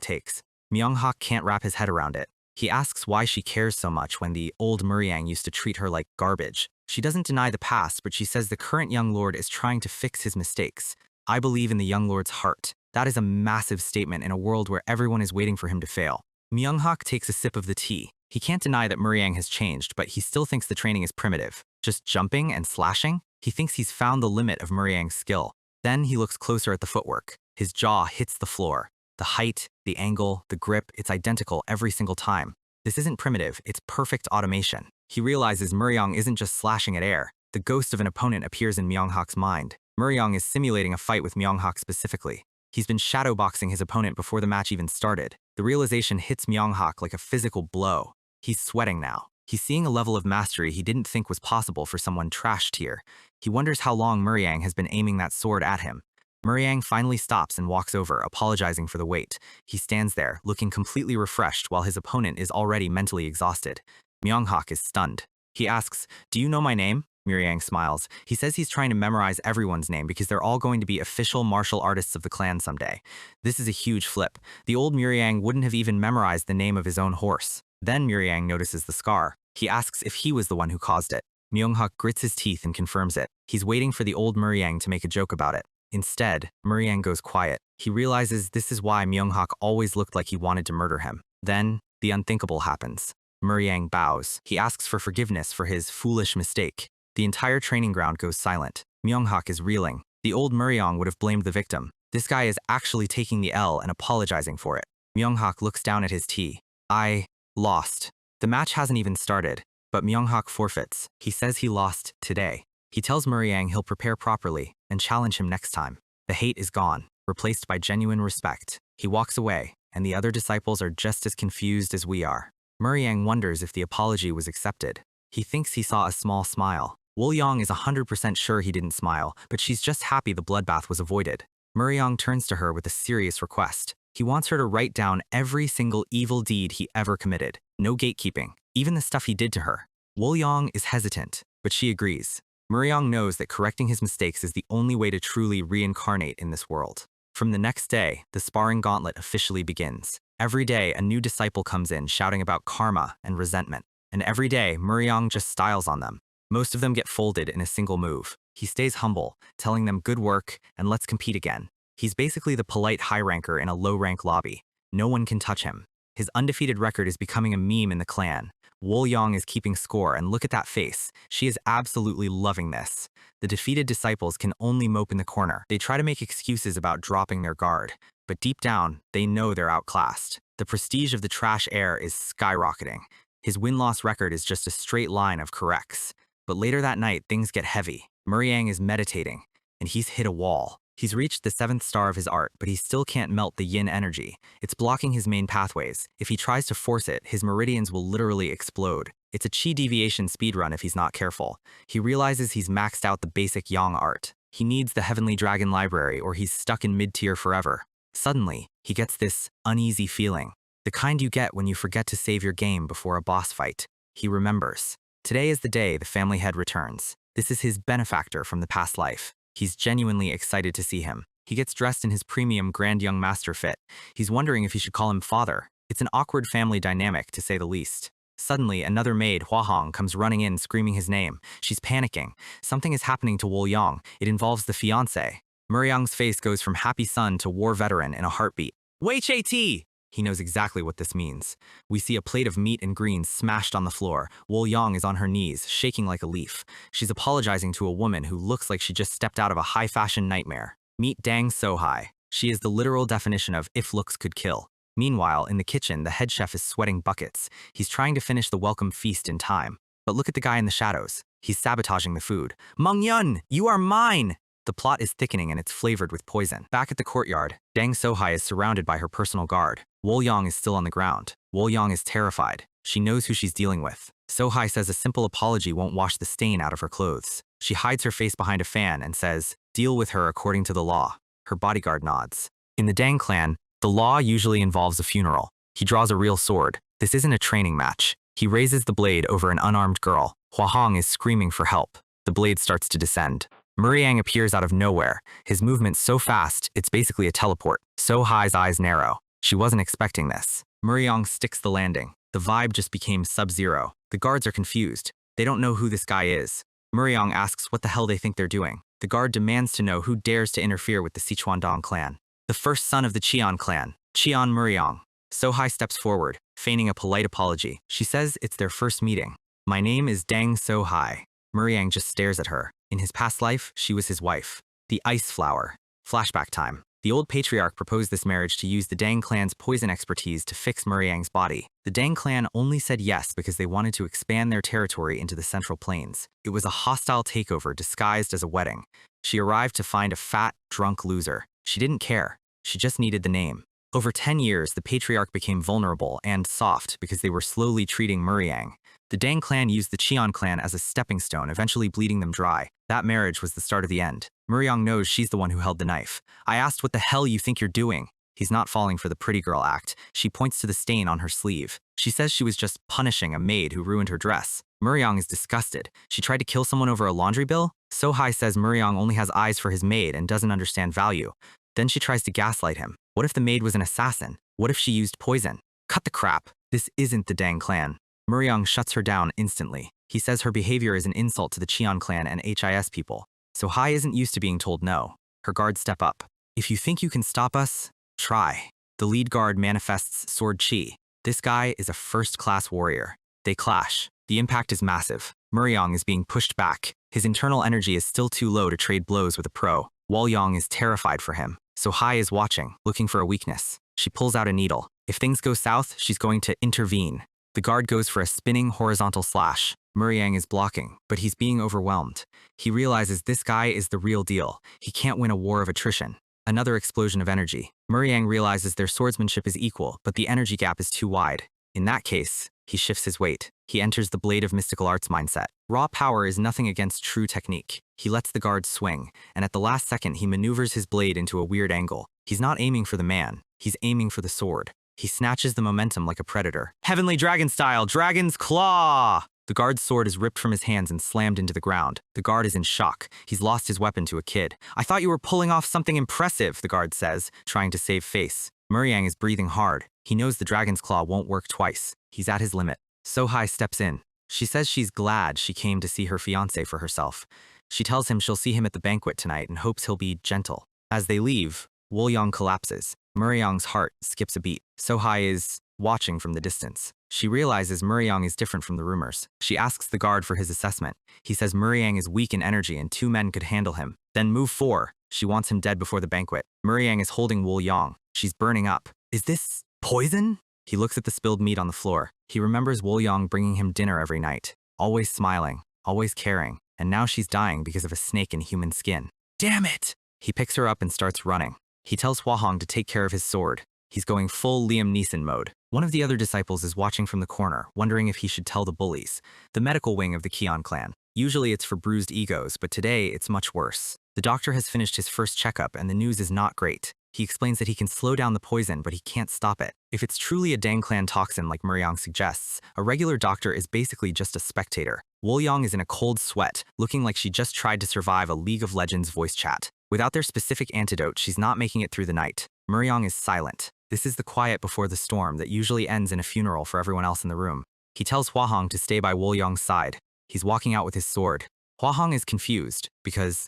takes. Myung-hak can't wrap his head around it. He asks why she cares so much when the old Mu-ryang used to treat her like garbage. She doesn't deny the past, but she says the current young lord is trying to fix his mistakes. I believe in the young lord's heart. That is a massive statement in a world where everyone is waiting for him to fail. Myung-hak takes a sip of the tea. He can't deny that Mu-ryang has changed, but he still thinks the training is primitive. Just jumping and slashing? He thinks he's found the limit of Mu-ryang's skill. Then he looks closer at the footwork. His jaw hits the floor. The height, the angle, the grip, it's identical every single time. This isn't primitive, it's perfect automation. He realizes Mu-ryang isn't just slashing at air. The ghost of an opponent appears in Myung-hak's mind. Mu-ryang is simulating a fight with Myung-hak specifically. He's been shadowboxing his opponent before the match even started. The realization hits Myung-hak like a physical blow. He's sweating now. He's seeing a level of mastery he didn't think was possible for someone trash tier. He wonders how long Mu-ryang has been aiming that sword at him. Mu-ryang finally stops and walks over, apologizing for the wait. He stands there, looking completely refreshed while his opponent is already mentally exhausted. Myung-hak is stunned. He asks, "Do you know my name?" Mu-ryang smiles. He says he's trying to memorize everyone's name because they're all going to be official martial artists of the clan someday. This is a huge flip. The old Mu-ryang wouldn't have even memorized the name of his own horse. Then Mu-ryang notices the scar. He asks if he was the one who caused it. Myung-hak grits his teeth and confirms it. He's waiting for the old Mu-ryang to make a joke about it. Instead, Mu-ryang goes quiet. He realizes this is why Myung-hak always looked like he wanted to murder him. Then, the unthinkable happens. Mu-ryang bows. He asks for forgiveness for his foolish mistake. The entire training ground goes silent. Myung-hak is reeling. The old Mu-ryang would have blamed the victim. This guy is actually taking the L and apologizing for it. Myung-hak looks down at his tea. I lost. The match hasn't even started, but Myung-hak forfeits. He says he lost today. He tells Mu-ryang he'll prepare properly and challenge him next time. The hate is gone, replaced by genuine respect. He walks away, and the other disciples are just as confused as we are. Mu-ryang wonders if the apology was accepted. He thinks he saw a small smile. Woo-young is 100% sure he didn't smile, but she's just happy the bloodbath was avoided. Mu-ryang turns to her with a serious request. He wants her to write down every single evil deed he ever committed. No gatekeeping, even the stuff he did to her. Woo-young is hesitant, but she agrees. Mu-ryang knows that correcting his mistakes is the only way to truly reincarnate in this world. From the next day, the sparring gauntlet officially begins. Every day, a new disciple comes in shouting about karma and resentment. And every day, Mu-ryang just styles on them. Most of them get folded in a single move. He stays humble, telling them good work and let's compete again. He's basically the polite high ranker in a low-rank lobby. No one can touch him. His undefeated record is becoming a meme in the clan. Woo-young is keeping score, and look at that face. She is absolutely loving this. The defeated disciples can only mope in the corner. They try to make excuses about dropping their guard, but deep down, they know they're outclassed. The prestige of the trash heir is skyrocketing. His win-loss record is just a straight line of corrects. But later that night, things get heavy. Mu-ryang is meditating, and he's hit a wall. He's reached the 7th star of his art, but he still can't melt the yin energy. It's blocking his main pathways. If he tries to force it, his meridians will literally explode. It's a chi deviation speedrun if he's not careful. He realizes he's maxed out the basic yang art. He needs the Heavenly Dragon Library or he's stuck in mid-tier forever. Suddenly, he gets this uneasy feeling. The kind you get when you forget to save your game before a boss fight. He remembers. Today is the day the family head returns. This is his benefactor from the past life. He's genuinely excited to see him. He gets dressed in his premium Grand Young Master fit. He's wondering if he should call him father. It's an awkward family dynamic, to say the least. Suddenly, another maid, Hua-hong, comes running in screaming his name. She's panicking. Something is happening to Woo-young. It involves the fiancé. Mu-ryang's face goes from happy son to war veteran in a heartbeat. Wei Che-ti! He knows exactly what this means. We see a plate of meat and greens smashed on the floor. Woo-young is on her knees, shaking like a leaf. She's apologizing to a woman who looks like she just stepped out of a high-fashion nightmare. Meet Dang So-hai. She is the literal definition of if looks could kill. Meanwhile, in the kitchen, the head chef is sweating buckets. He's trying to finish the welcome feast in time. But look at the guy in the shadows. He's sabotaging the food. Mung-yun, you are mine! The plot is thickening and it's flavored with poison. Back at the courtyard, Dang So-hai is surrounded by her personal guard. Woo-young is still on the ground. Woo-young is terrified. She knows who she's dealing with. So-hai says a simple apology won't wash the stain out of her clothes. She hides her face behind a fan and says, "Deal with her according to the law." Her bodyguard nods. In the Dang clan, the law usually involves a funeral. He draws a real sword. This isn't a training match. He raises the blade over an unarmed girl. Hua-hong is screaming for help. The blade starts to descend. Mu-ryang appears out of nowhere. His movement's so fast, it's basically a teleport. So-hai's eyes narrow. She wasn't expecting this. Mu-ryang sticks the landing. The vibe just became sub-zero. The guards are confused. They don't know who this guy is. Mu-ryang asks what the hell they think they're doing. The guard demands to know who dares to interfere with the Sichuan-dong clan. The first son of the Cheon Clan, Cheon Mu-ryang. So-hai steps forward, feigning a polite apology. She says it's their first meeting. "My name is Dang So-hai." Mu-ryang just stares at her. In his past life, she was his wife. The Ice Flower. Flashback time. The old patriarch proposed this marriage to use the Dang clan's poison expertise to fix Mu-ryang's body. The Dang clan only said yes because they wanted to expand their territory into the Central Plains. It was a hostile takeover disguised as a wedding. She arrived to find a fat, drunk loser. She didn't care. She just needed the name. Over 10 years, the patriarch became vulnerable and soft because they were slowly treating Mu-ryang. The Dang clan used the Cheon clan as a stepping stone, eventually bleeding them dry. That marriage was the start of the end. Mu-ryang knows she's the one who held the knife. "I asked what the hell you think you're doing." He's not falling for the pretty girl act. She points to the stain on her sleeve. She says she was just punishing a maid who ruined her dress. Mu-ryang is disgusted. She tried to kill someone over a laundry bill? So-hai says Mu-ryang only has eyes for his maid and doesn't understand value. Then she tries to gaslight him. What if the maid was an assassin? What if she used poison? Cut the crap. This isn't the Dang clan. Mu-ryang shuts her down instantly. He says her behavior is an insult to the Cheon clan and HIS people. So-hai isn't used to being told no. Her guards step up. "If you think you can stop us, try." The lead guard manifests Sword Chi. This guy is a first-class warrior. They clash. The impact is massive. Mu-ryang is being pushed back. His internal energy is still too low to trade blows with a pro. Woo-young is terrified for him. So-hai is watching, looking for a weakness. She pulls out a needle. If things go south, she's going to intervene. The guard goes for a spinning horizontal slash. Mu-ryang is blocking, but he's being overwhelmed. He realizes this guy is the real deal. He can't win a war of attrition. Another explosion of energy. Mu-ryang realizes their swordsmanship is equal, but the energy gap is too wide. In that case, He shifts his weight. He enters the blade of mystical arts mindset. Raw power is nothing against true technique. He lets the guard swing, and at the last second he maneuvers his blade into a weird angle. He's not aiming for the man, he's aiming for the sword. He snatches the momentum like a predator. Heavenly Dragon style, Dragon's Claw! The guard's sword is ripped from his hands and slammed into the ground. The guard is in shock. He's lost his weapon to a kid. I thought you were pulling off something impressive, the guard says, trying to save face. Mu-ryang is breathing hard. He knows the Dragon's Claw won't work twice. He's at his limit. So-hai steps in. She says she's glad she came to see her fiancé for herself. She tells him she'll see him at the banquet tonight and hopes he'll be gentle. As they leave, Wolyang collapses. Mu-ryang's heart skips a beat. So-hai is watching from the distance. She realizes Mu-ryang is different from the rumors. She asks the guard for his assessment. He says Mu-ryang is weak in energy and 2 men could handle him. Then move 4. She wants him dead before the banquet. Mu-ryang is holding Wolyang. She's burning up. Is this poison? He looks at the spilled meat on the floor. He remembers Wolyang bringing him dinner every night. Always smiling, always caring. And now she's dying because of a snake in human skin. Damn it! He picks her up and starts running. He tells Hwahong to take care of his sword. He's going full Liam Neeson mode. One of the other disciples is watching from the corner, wondering if he should tell the bullies, the medical wing of the Cheon Clan. Usually it's for bruised egos, but today it's much worse. The doctor has finished his first checkup and the news is not great. He explains that he can slow down the poison, but he can't stop it. If it's truly a Dang Clan toxin like Mu-ryang suggests, a regular doctor is basically just a spectator. Wolyang is in a cold sweat, looking like she just tried to survive a League of Legends voice chat. Without their specific antidote, she's not making it through the night. Mu-ryang is silent. This is the quiet before the storm that usually ends in a funeral for everyone else in the room. He tells Hwahong to stay by Wolyang's side. He's walking out with his sword. Hwahong is confused because,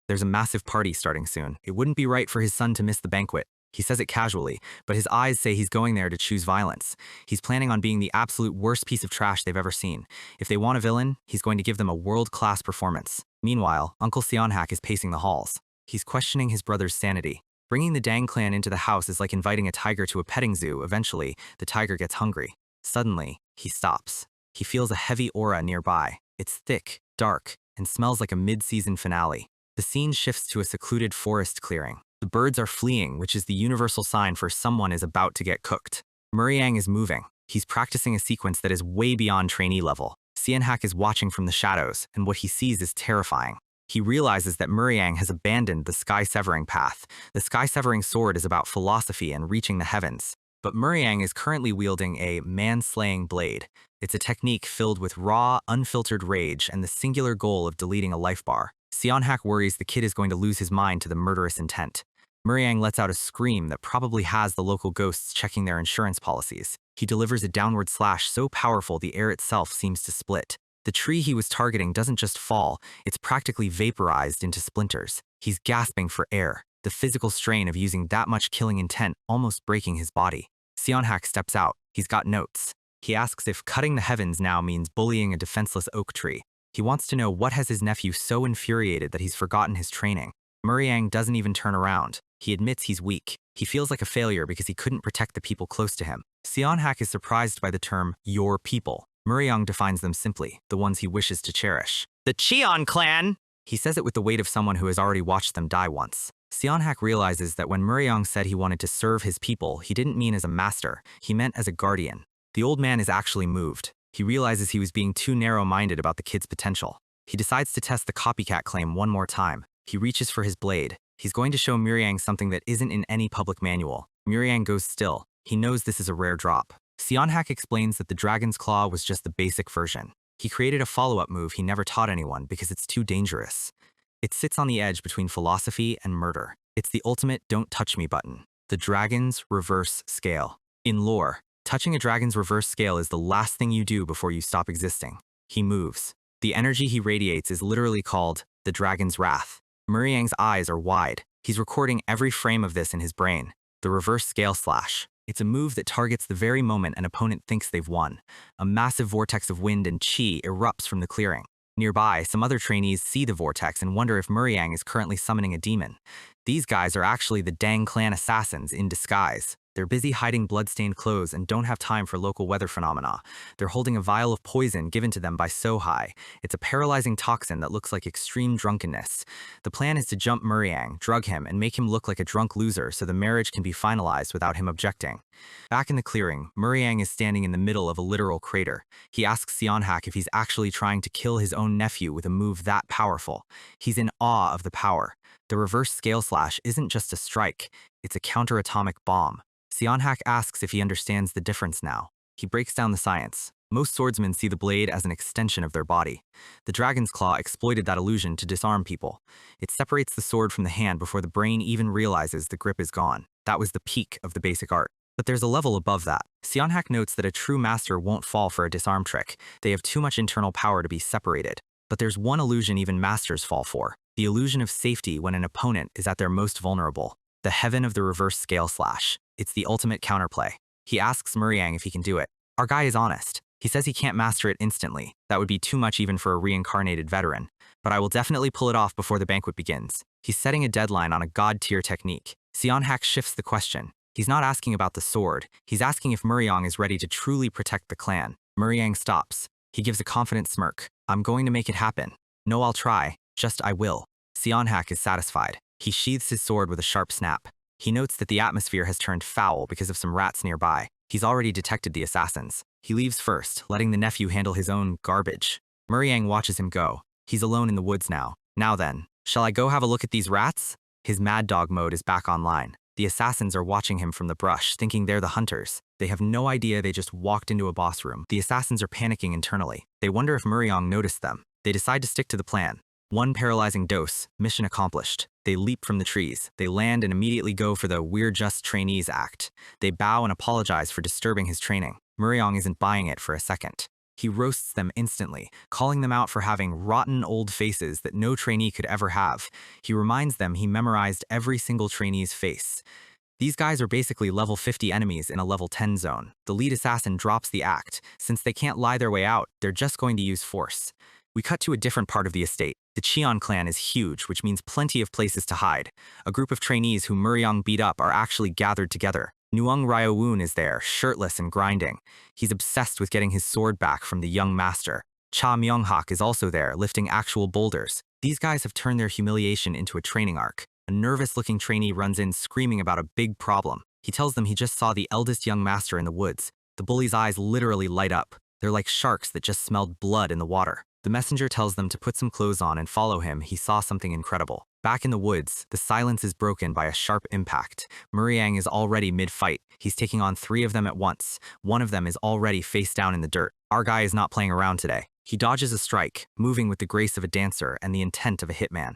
there's a massive party starting soon. It wouldn't be right for his son to miss the banquet. He says it casually, but his eyes say he's going there to choose violence. He's planning on being the absolute worst piece of trash they've ever seen. If they want a villain, he's going to give them a world-class performance. Meanwhile, Uncle Seonhak is pacing the halls. He's questioning his brother's sanity. Bringing the Dang Clan into the house is like inviting a tiger to a petting zoo. Eventually, the tiger gets hungry. Suddenly, he stops. He feels a heavy aura nearby. It's thick, dark, and smells like a mid-season finale. The scene shifts to a secluded forest clearing. The birds are fleeing, which is the universal sign for someone is about to get cooked. Mu-ryang is moving. He's practicing a sequence that is way beyond trainee level. Seonhak is watching from the shadows, and what he sees is terrifying. He realizes that Mu-ryang has abandoned the sky-severing path. The sky-severing sword is about philosophy and reaching the heavens. But Mu-ryang is currently wielding a man-slaying blade. It's a technique filled with raw, unfiltered rage and the singular goal of deleting a life bar. Seonhak worries the kid is going to lose his mind to the murderous intent. Mu-ryang lets out a scream that probably has the local ghosts checking their insurance policies. He delivers a downward slash so powerful the air itself seems to split. The tree he was targeting doesn't just fall, it's practically vaporized into splinters. He's gasping for air, the physical strain of using that much killing intent almost breaking his body. Seonhak steps out. He's got notes. He asks if cutting the heavens now means bullying a defenseless oak tree. He wants to know what has his nephew so infuriated that he's forgotten his training. Mu-ryang doesn't even turn around. He admits he's weak. He feels like a failure because he couldn't protect the people close to him. Seonhak is surprised by the term, your people. Mu-ryang defines them simply, the ones he wishes to cherish. The Cheon Clan! He says it with the weight of someone who has already watched them die once. Seonhak realizes that when Mu-ryang said he wanted to serve his people, he didn't mean as a master, he meant as a guardian. The old man is actually moved. He realizes he was being too narrow-minded about the kid's potential. He decides to test the copycat claim one more time. He reaches for his blade. He's going to show Mu-ryang something that isn't in any public manual. Mu-ryang goes still. He knows this is a rare drop. Seonhak explains that the Dragon's Claw was just the basic version. He created a follow-up move he never taught anyone because it's too dangerous. It sits on the edge between philosophy and murder. It's the ultimate don't touch me button. The dragon's reverse scale. In lore, touching a dragon's reverse scale is the last thing you do before you stop existing. He moves. The energy he radiates is literally called the dragon's wrath. Mu-ryang's eyes are wide. He's recording every frame of this in his brain. The reverse scale slash. It's a move that targets the very moment an opponent thinks they've won. A massive vortex of wind and chi erupts from the clearing. Nearby, some other trainees see the vortex and wonder if Mu-ryang is currently summoning a demon. These guys are actually the Dang Clan assassins in disguise. They're busy hiding blood-stained clothes and don't have time for local weather phenomena. They're holding a vial of poison given to them by Sohai. It's a paralyzing toxin that looks like extreme drunkenness. The plan is to jump Mu-ryang, drug him, and make him look like a drunk loser so the marriage can be finalized without him objecting. Back in the clearing, Mu-ryang is standing in the middle of a literal crater. He asks Seonhak if he's actually trying to kill his own nephew with a move that powerful. He's in awe of the power. The reverse scale slash isn't just a strike, it's a counter-atomic bomb. Seonhak asks if he understands the difference now. He breaks down the science. Most swordsmen see the blade as an extension of their body. The dragon's claw exploited that illusion to disarm people. It separates the sword from the hand before the brain even realizes the grip is gone. That was the peak of the basic art. But there's a level above that. Seonhak notes that a true master won't fall for a disarm trick. They have too much internal power to be separated. But there's one illusion even masters fall for. The illusion of safety when an opponent is at their most vulnerable. The heaven of the reverse scale slash. It's the ultimate counterplay. He asks Mu-ryang if he can do it. Our guy is honest. He says he can't master it instantly. That would be too much even for a reincarnated veteran. But I will definitely pull it off before the banquet begins. He's setting a deadline on a god-tier technique. Seonhak shifts the question. He's not asking about the sword. He's asking if Mu-ryang is ready to truly protect the clan. Mu-ryang stops. He gives a confident smirk. I'm going to make it happen. No, I'll try. Just I will. Seonhak is satisfied. He sheathes his sword with a sharp snap. He notes that the atmosphere has turned foul because of some rats nearby. He's already detected the assassins. He leaves first, letting the nephew handle his own garbage. Mu-ryang watches him go. He's alone in the woods now. Now then, shall I go have a look at these rats? His mad dog mode is back online. The assassins are watching him from the brush, thinking they're the hunters. They have no idea they just walked into a boss room. The assassins are panicking internally. They wonder if Mu-ryang noticed them. They decide to stick to the plan. One paralyzing dose, mission accomplished. They leap from the trees. They land and immediately go for the "we're just trainees" act. They bow and apologize for disturbing his training. Mu-ryang isn't buying it for a second. He roasts them instantly, calling them out for having rotten old faces that no trainee could ever have. He reminds them he memorized every single trainee's face. These guys are basically level 50 enemies in a level 10 zone. The lead assassin drops the act. Since they can't lie their way out, they're just going to use force. We cut to a different part of the estate. The Cheon Clan is huge, which means plenty of places to hide. A group of trainees who Mu-ryang beat up are actually gathered together. Nuang Ryo-woon is there, shirtless and grinding. He's obsessed with getting his sword back from the young master. Cha Myung-hak is also there, lifting actual boulders. These guys have turned their humiliation into a training arc. A nervous-looking trainee runs in screaming about a big problem. He tells them he just saw the eldest young master in the woods. The bully's eyes literally light up. They're like sharks that just smelled blood in the water. The messenger tells them to put some clothes on and follow him. He saw something incredible. Back in the woods, the silence is broken by a sharp impact. Mu-ryang is already mid-fight. He's taking on 3 of them at once. One of them is already face down in the dirt. Our guy is not playing around today. He dodges a strike, moving with the grace of a dancer and the intent of a hitman.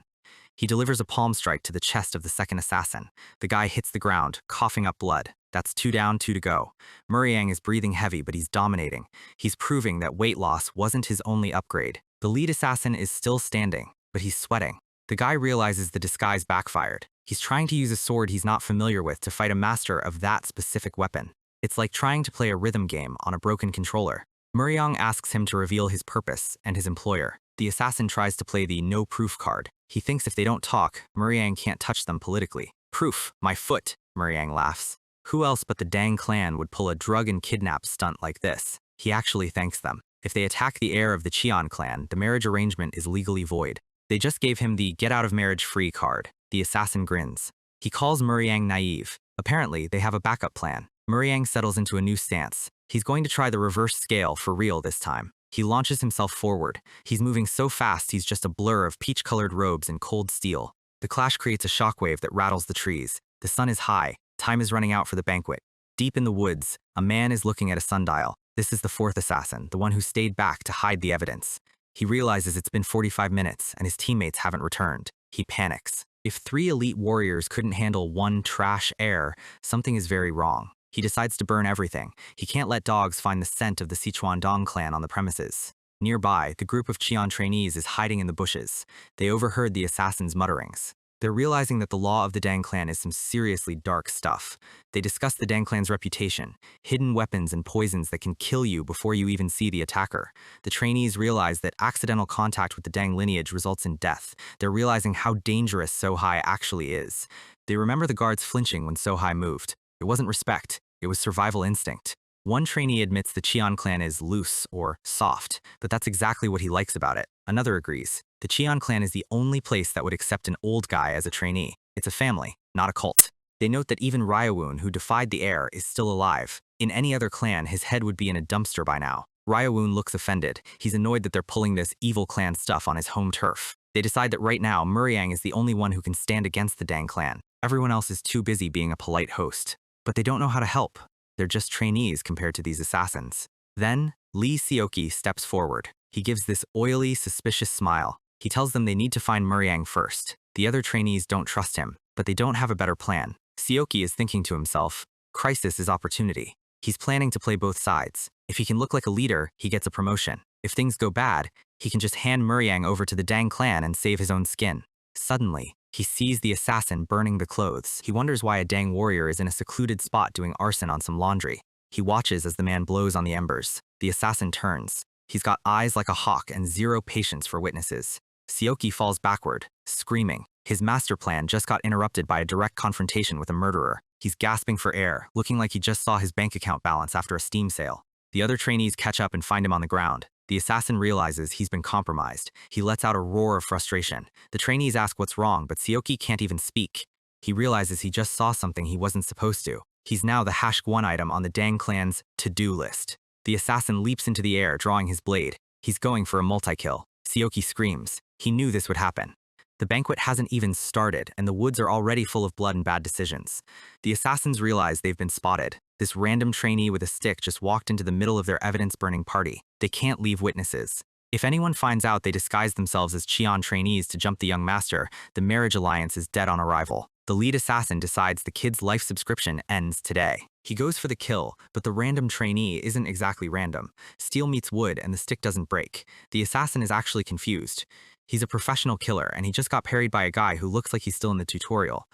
He delivers a palm strike to the chest of the second assassin. The guy hits the ground, coughing up blood. That's 2 down, 2 to go. Mu-ryang is breathing heavy, but he's dominating. He's proving that weight loss wasn't his only upgrade. The lead assassin is still standing, but he's sweating. The guy realizes the disguise backfired. He's trying to use a sword he's not familiar with to fight a master of that specific weapon. It's like trying to play a rhythm game on a broken controller. Mu-ryang asks him to reveal his purpose and his employer. The assassin tries to play the no proof card. He thinks if they don't talk, Mu-ryang can't touch them politically. Proof, my foot, Mu-ryang laughs. Who else but the dang clan would pull a drug and kidnap stunt like this? He actually thanks them. If they attack the heir of the Cheon Clan, the marriage arrangement is legally void. They just gave him the get out of marriage free card. The assassin grins. He calls Mu-ryang naive. Apparently, they have a backup plan. Mu-ryang settles into a new stance. He's going to try the reverse scale for real this time. He launches himself forward. He's moving so fast he's just a blur of peach-colored robes and cold steel. The clash creates a shockwave that rattles the trees. The sun is high. Time is running out for the banquet. Deep in the woods, a man is looking at a sundial. This is the 4th assassin, the one who stayed back to hide the evidence. He realizes it's been 45 minutes and his teammates haven't returned. He panics. If 3 elite warriors couldn't handle 1 trash heir, something is very wrong. He decides to burn everything. He can't let dogs find the scent of the Sichuan-dong clan on the premises. Nearby, the group of Cheon trainees is hiding in the bushes. They overheard the assassins' mutterings. They're realizing that the law of the Dang clan is some seriously dark stuff. They discuss the Dang clan's reputation, hidden weapons and poisons that can kill you before you even see the attacker. The trainees realize that accidental contact with the Dang lineage results in death. They're realizing how dangerous Sohai actually is. They remember the guards flinching when Sohai moved. It wasn't respect, it was survival instinct. One trainee admits the Cheon clan is loose or soft, but that's exactly what he likes about it. Another agrees. The Cheon clan is the only place that would accept an old guy as a trainee. It's a family, not a cult. They note that even Ryawun, who defied the heir, is still alive. In any other clan, his head would be in a dumpster by now. Ryawun looks offended. He's annoyed that they're pulling this evil clan stuff on his home turf. They decide that right now, Mu-ryang is the only one who can stand against the Dang clan. Everyone else is too busy being a polite host. But they don't know how to help. They're just trainees compared to these assassins. Then, Lee Seoki steps forward. He gives this oily, suspicious smile. He tells them they need to find Mu-ryang first. The other trainees don't trust him, but they don't have a better plan. Seoki is thinking to himself, crisis is opportunity. He's planning to play both sides. If he can look like a leader, he gets a promotion. If things go bad, he can just hand Mu-ryang over to the Dang clan and save his own skin. Suddenly, he sees the assassin burning the clothes. He wonders why a Dang warrior is in a secluded spot doing arson on some laundry. He watches as the man blows on the embers. The assassin turns. He's got eyes like a hawk and zero patience for witnesses. Seoki falls backward, screaming. His master plan just got interrupted by a direct confrontation with a murderer. He's gasping for air, looking like he just saw his bank account balance after a steam sale. The other trainees catch up and find him on the ground. The assassin realizes he's been compromised. He lets out a roar of frustration. The trainees ask what's wrong, but Seoki can't even speak. He realizes he just saw something he wasn't supposed to. He's now the #1 item on the Dang clan's to-do list. The assassin leaps into the air, drawing his blade. He's going for a multi-kill. Seoki screams. He knew this would happen. The banquet hasn't even started, and the woods are already full of blood and bad decisions. The assassins realize they've been spotted. This random trainee with a stick just walked into the middle of their evidence-burning party. They can't leave witnesses. If anyone finds out they disguise themselves as Cheon trainees to jump the young master, the marriage alliance is dead on arrival. The lead assassin decides the kid's life subscription ends today. He goes for the kill, but the random trainee isn't exactly random. Steel meets wood and the stick doesn't break. The assassin is actually confused. He's a professional killer, and he just got parried by a guy who looks like he's still in the tutorial.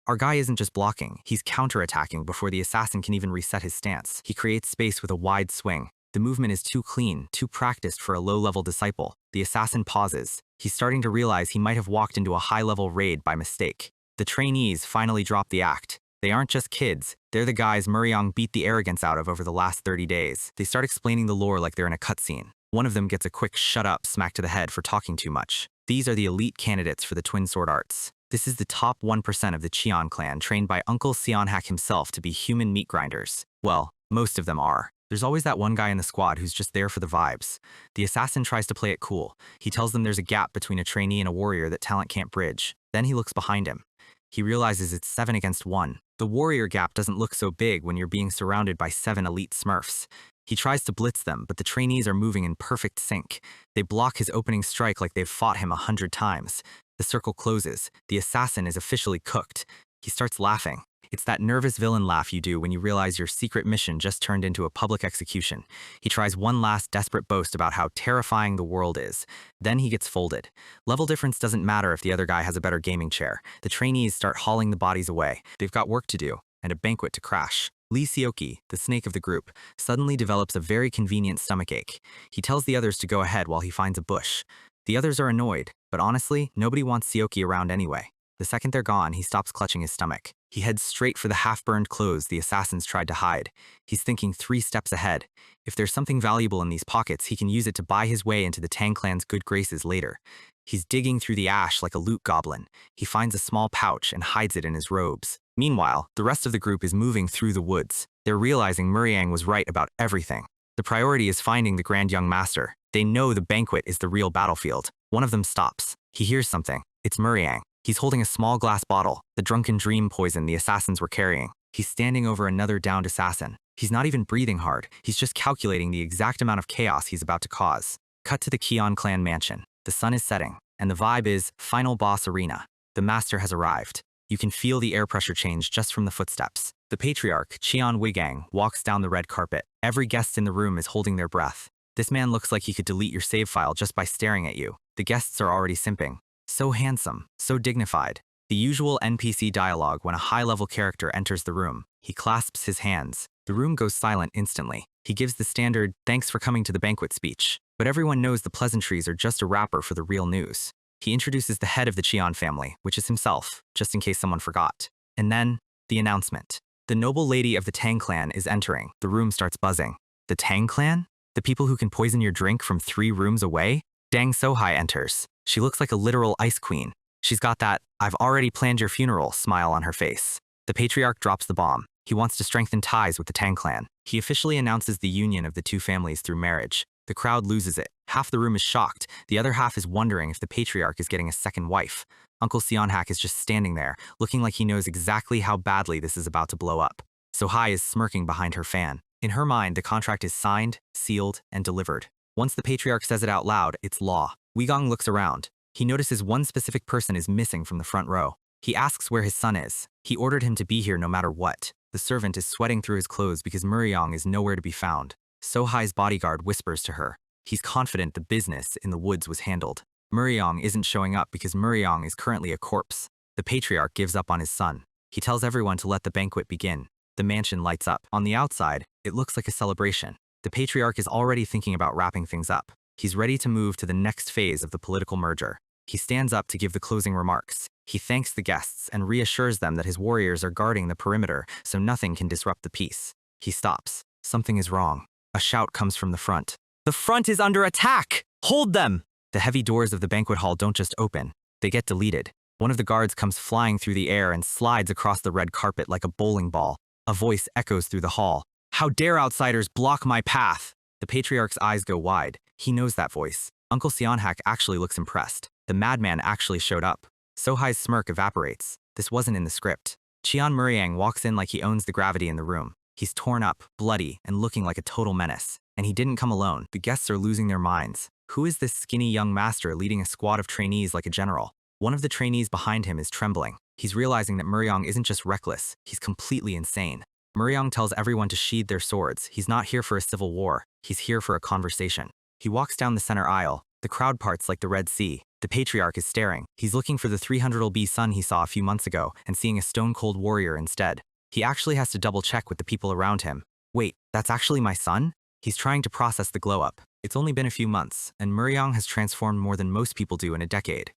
Our guy isn't just blocking, he's counterattacking before the assassin can even reset his stance. He creates space with a wide swing. The movement is too clean, too practiced for a low-level disciple. The assassin pauses. He's starting to realize he might have walked into a high-level raid by mistake. The trainees finally drop the act. They aren't just kids, they're the guys Mu-ryang beat the arrogance out of over the last 30 days. They start explaining the lore like they're in a cutscene. One of them gets a quick shut up smack to the head for talking too much. These are the elite candidates for the twin sword arts. This is the top 1% of the Cheon clan trained by Uncle Seonhak himself to be human meat grinders. Well, most of them are. There's always that one guy in the squad who's just there for the vibes. The assassin tries to play it cool. He tells them there's a gap between a trainee and a warrior that talent can't bridge. Then he looks behind him. He realizes it's 7 against 1. The warrior gap doesn't look so big when you're being surrounded by 7 elite smurfs. He tries to blitz them, but the trainees are moving in perfect sync. They block his opening strike like they've fought him 100 times. The circle closes. The assassin is officially cooked. He starts laughing. It's that nervous villain laugh you do when you realize your secret mission just turned into a public execution. He tries one last desperate boast about how terrifying the world is. Then he gets folded. Level difference doesn't matter if the other guy has a better gaming chair. The trainees start hauling the bodies away. They've got work to do, and a banquet to crash. Lee Seoki, the snake of the group, suddenly develops a very convenient stomachache. He tells the others to go ahead while he finds a bush. The others are annoyed, but honestly, nobody wants Seoki around anyway. The second they're gone, he stops clutching his stomach. He heads straight for the half-burned clothes the assassins tried to hide. He's thinking 3 steps ahead. If there's something valuable in these pockets, he can use it to buy his way into the Tang clan's good graces later. He's digging through the ash like a loot goblin. He finds a small pouch and hides it in his robes. Meanwhile, the rest of the group is moving through the woods. They're realizing Mu-ryang was right about everything. The priority is finding the Grand Young Master. They know the banquet is the real battlefield. One of them stops. He hears something. It's Mu-ryang. He's holding a small glass bottle, the drunken dream poison the assassins were carrying. He's standing over another downed assassin. He's not even breathing hard. He's just calculating the exact amount of chaos he's about to cause. Cut to the Cheon Clan mansion. The sun is setting, and the vibe is final boss arena. The master has arrived. You can feel the air pressure change just from the footsteps. The patriarch, Cheon Mu-ryang, walks down the red carpet. Every guest in the room is holding their breath. This man looks like he could delete your save file just by staring at you. The guests are already simping. So handsome, so dignified. The usual NPC dialogue when a high-level character enters the room. He clasps his hands. The room goes silent instantly. He gives the standard, "Thanks for coming to the banquet" speech. But everyone knows the pleasantries are just a wrapper for the real news. He introduces the head of the Cheon family, which is himself, just in case someone forgot. And then, the announcement. The noble lady of the Tang clan is entering. The room starts buzzing. The Tang clan? The people who can poison your drink from 3 rooms away? Dang Sohai enters. She looks like a literal ice queen. She's got that "I've already planned your funeral" smile on her face. The patriarch drops the bomb. He wants to strengthen ties with the Tang clan. He officially announces the union of the 2 families through marriage. The crowd loses it. Half the room is shocked. The other half is wondering if the patriarch is getting a second wife. Uncle Seonhak is just standing there, looking like he knows exactly how badly this is about to blow up. Sohai is smirking behind her fan. In her mind, the contract is signed, sealed, and delivered. Once the patriarch says it out loud, it's law. Weigong looks around. He notices one specific person is missing from the front row. He asks where his son is. He ordered him to be here no matter what. The servant is sweating through his clothes because Mu-ryang is nowhere to be found. Sohai's bodyguard whispers to her. He's confident the business in the woods was handled. Mu-ryang isn't showing up because Mu-ryang is currently a corpse. The patriarch gives up on his son. He tells everyone to let the banquet begin. The mansion lights up. On the outside, it looks like a celebration. The patriarch is already thinking about wrapping things up. He's ready to move to the next phase of the political merger. He stands up to give the closing remarks. He thanks the guests and reassures them that his warriors are guarding the perimeter so nothing can disrupt the peace. He stops. Something is wrong. A shout comes from the front. "The front is under attack! Hold them!" The heavy doors of the banquet hall don't just open. They get deleted. One of the guards comes flying through the air and slides across the red carpet like a bowling ball. A voice echoes through the hall. "How dare outsiders block my path!" The patriarch's eyes go wide. He knows that voice. Uncle Seonhak actually looks impressed. The madman actually showed up. Sohai's smirk evaporates. This wasn't in the script. Cheon Mu-ryang walks in like he owns the gravity in the room. He's torn up, bloody, and looking like a total menace. And he didn't come alone. The guests are losing their minds. Who is this skinny young master leading a squad of trainees like a general? One of the trainees behind him is trembling. He's realizing that Mu-ryang isn't just reckless, he's completely insane. Mu-ryang tells everyone to sheathe their swords. He's not here for a civil war. He's here for a conversation. He walks down the center aisle. The crowd parts like the Red Sea. The patriarch is staring. He's looking for the 300-year-old son he saw a few months ago and seeing a stone-cold warrior instead. He actually has to double-check with the people around him. Wait, that's actually my son? He's trying to process the glow-up. It's only been a few months, and Mu-ryang has transformed more than most people do in a decade.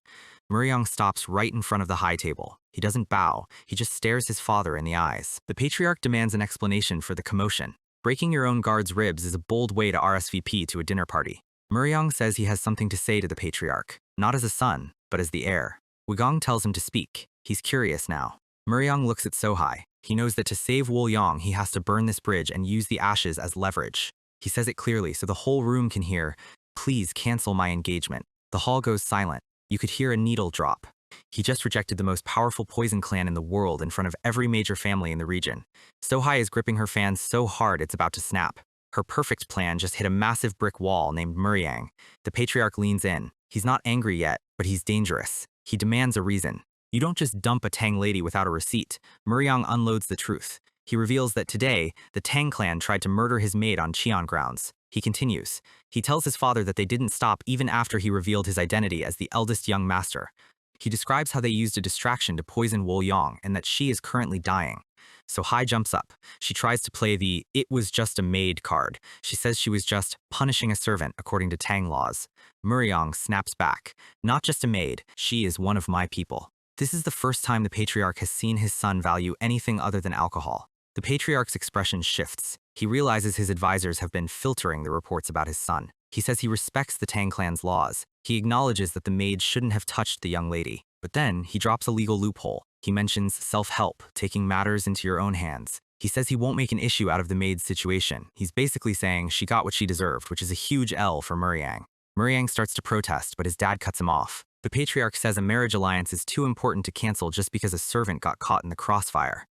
Mu-ryang stops right in front of the high table. He doesn't bow. He just stares his father in the eyes. The patriarch demands an explanation for the commotion. Breaking your own guard's ribs is a bold way to RSVP to a dinner party. Mu-ryang says he has something to say to the patriarch, not as a son, but as the heir. Weigong tells him to speak. He's curious now. Mu-ryang looks at Sohai. He knows that to save Wolyang, he has to burn this bridge and use the ashes as leverage. He says it clearly so the whole room can hear, "Please cancel my engagement." The hall goes silent. You could hear a needle drop. He just rejected the most powerful poison clan in the world in front of every major family in the region. Sohai is gripping her fan so hard it's about to snap. Her perfect plan just hit a massive brick wall named Mu-ryang. The patriarch leans in. He's not angry yet, but he's dangerous. He demands a reason. You don't just dump a Tang lady without a receipt. Mu-ryang unloads the truth. He reveals that today, the Tang clan tried to murder his maid on Cheon grounds. He continues. He tells his father that they didn't stop even after he revealed his identity as the eldest young master. He describes how they used a distraction to poison Wolyang and that she is currently dying. Sohai jumps up. She tries to play the "it was just a maid" card. She says she was just punishing a servant according to Tang laws. Mu-ryang snaps back. "Not just a maid, she is one of my people." This is the first time the patriarch has seen his son value anything other than alcohol. The patriarch's expression shifts. He realizes his advisors have been filtering the reports about his son. He says he respects the Tang clan's laws. He acknowledges that the maid shouldn't have touched the young lady. But then, he drops a legal loophole. He mentions self-help, taking matters into your own hands. He says he won't make an issue out of the maid's situation. He's basically saying she got what she deserved, which is a huge L for Mu-ryang. Mu-ryang starts to protest, but his dad cuts him off. The patriarch says a marriage alliance is too important to cancel just because a servant got caught in the crossfire.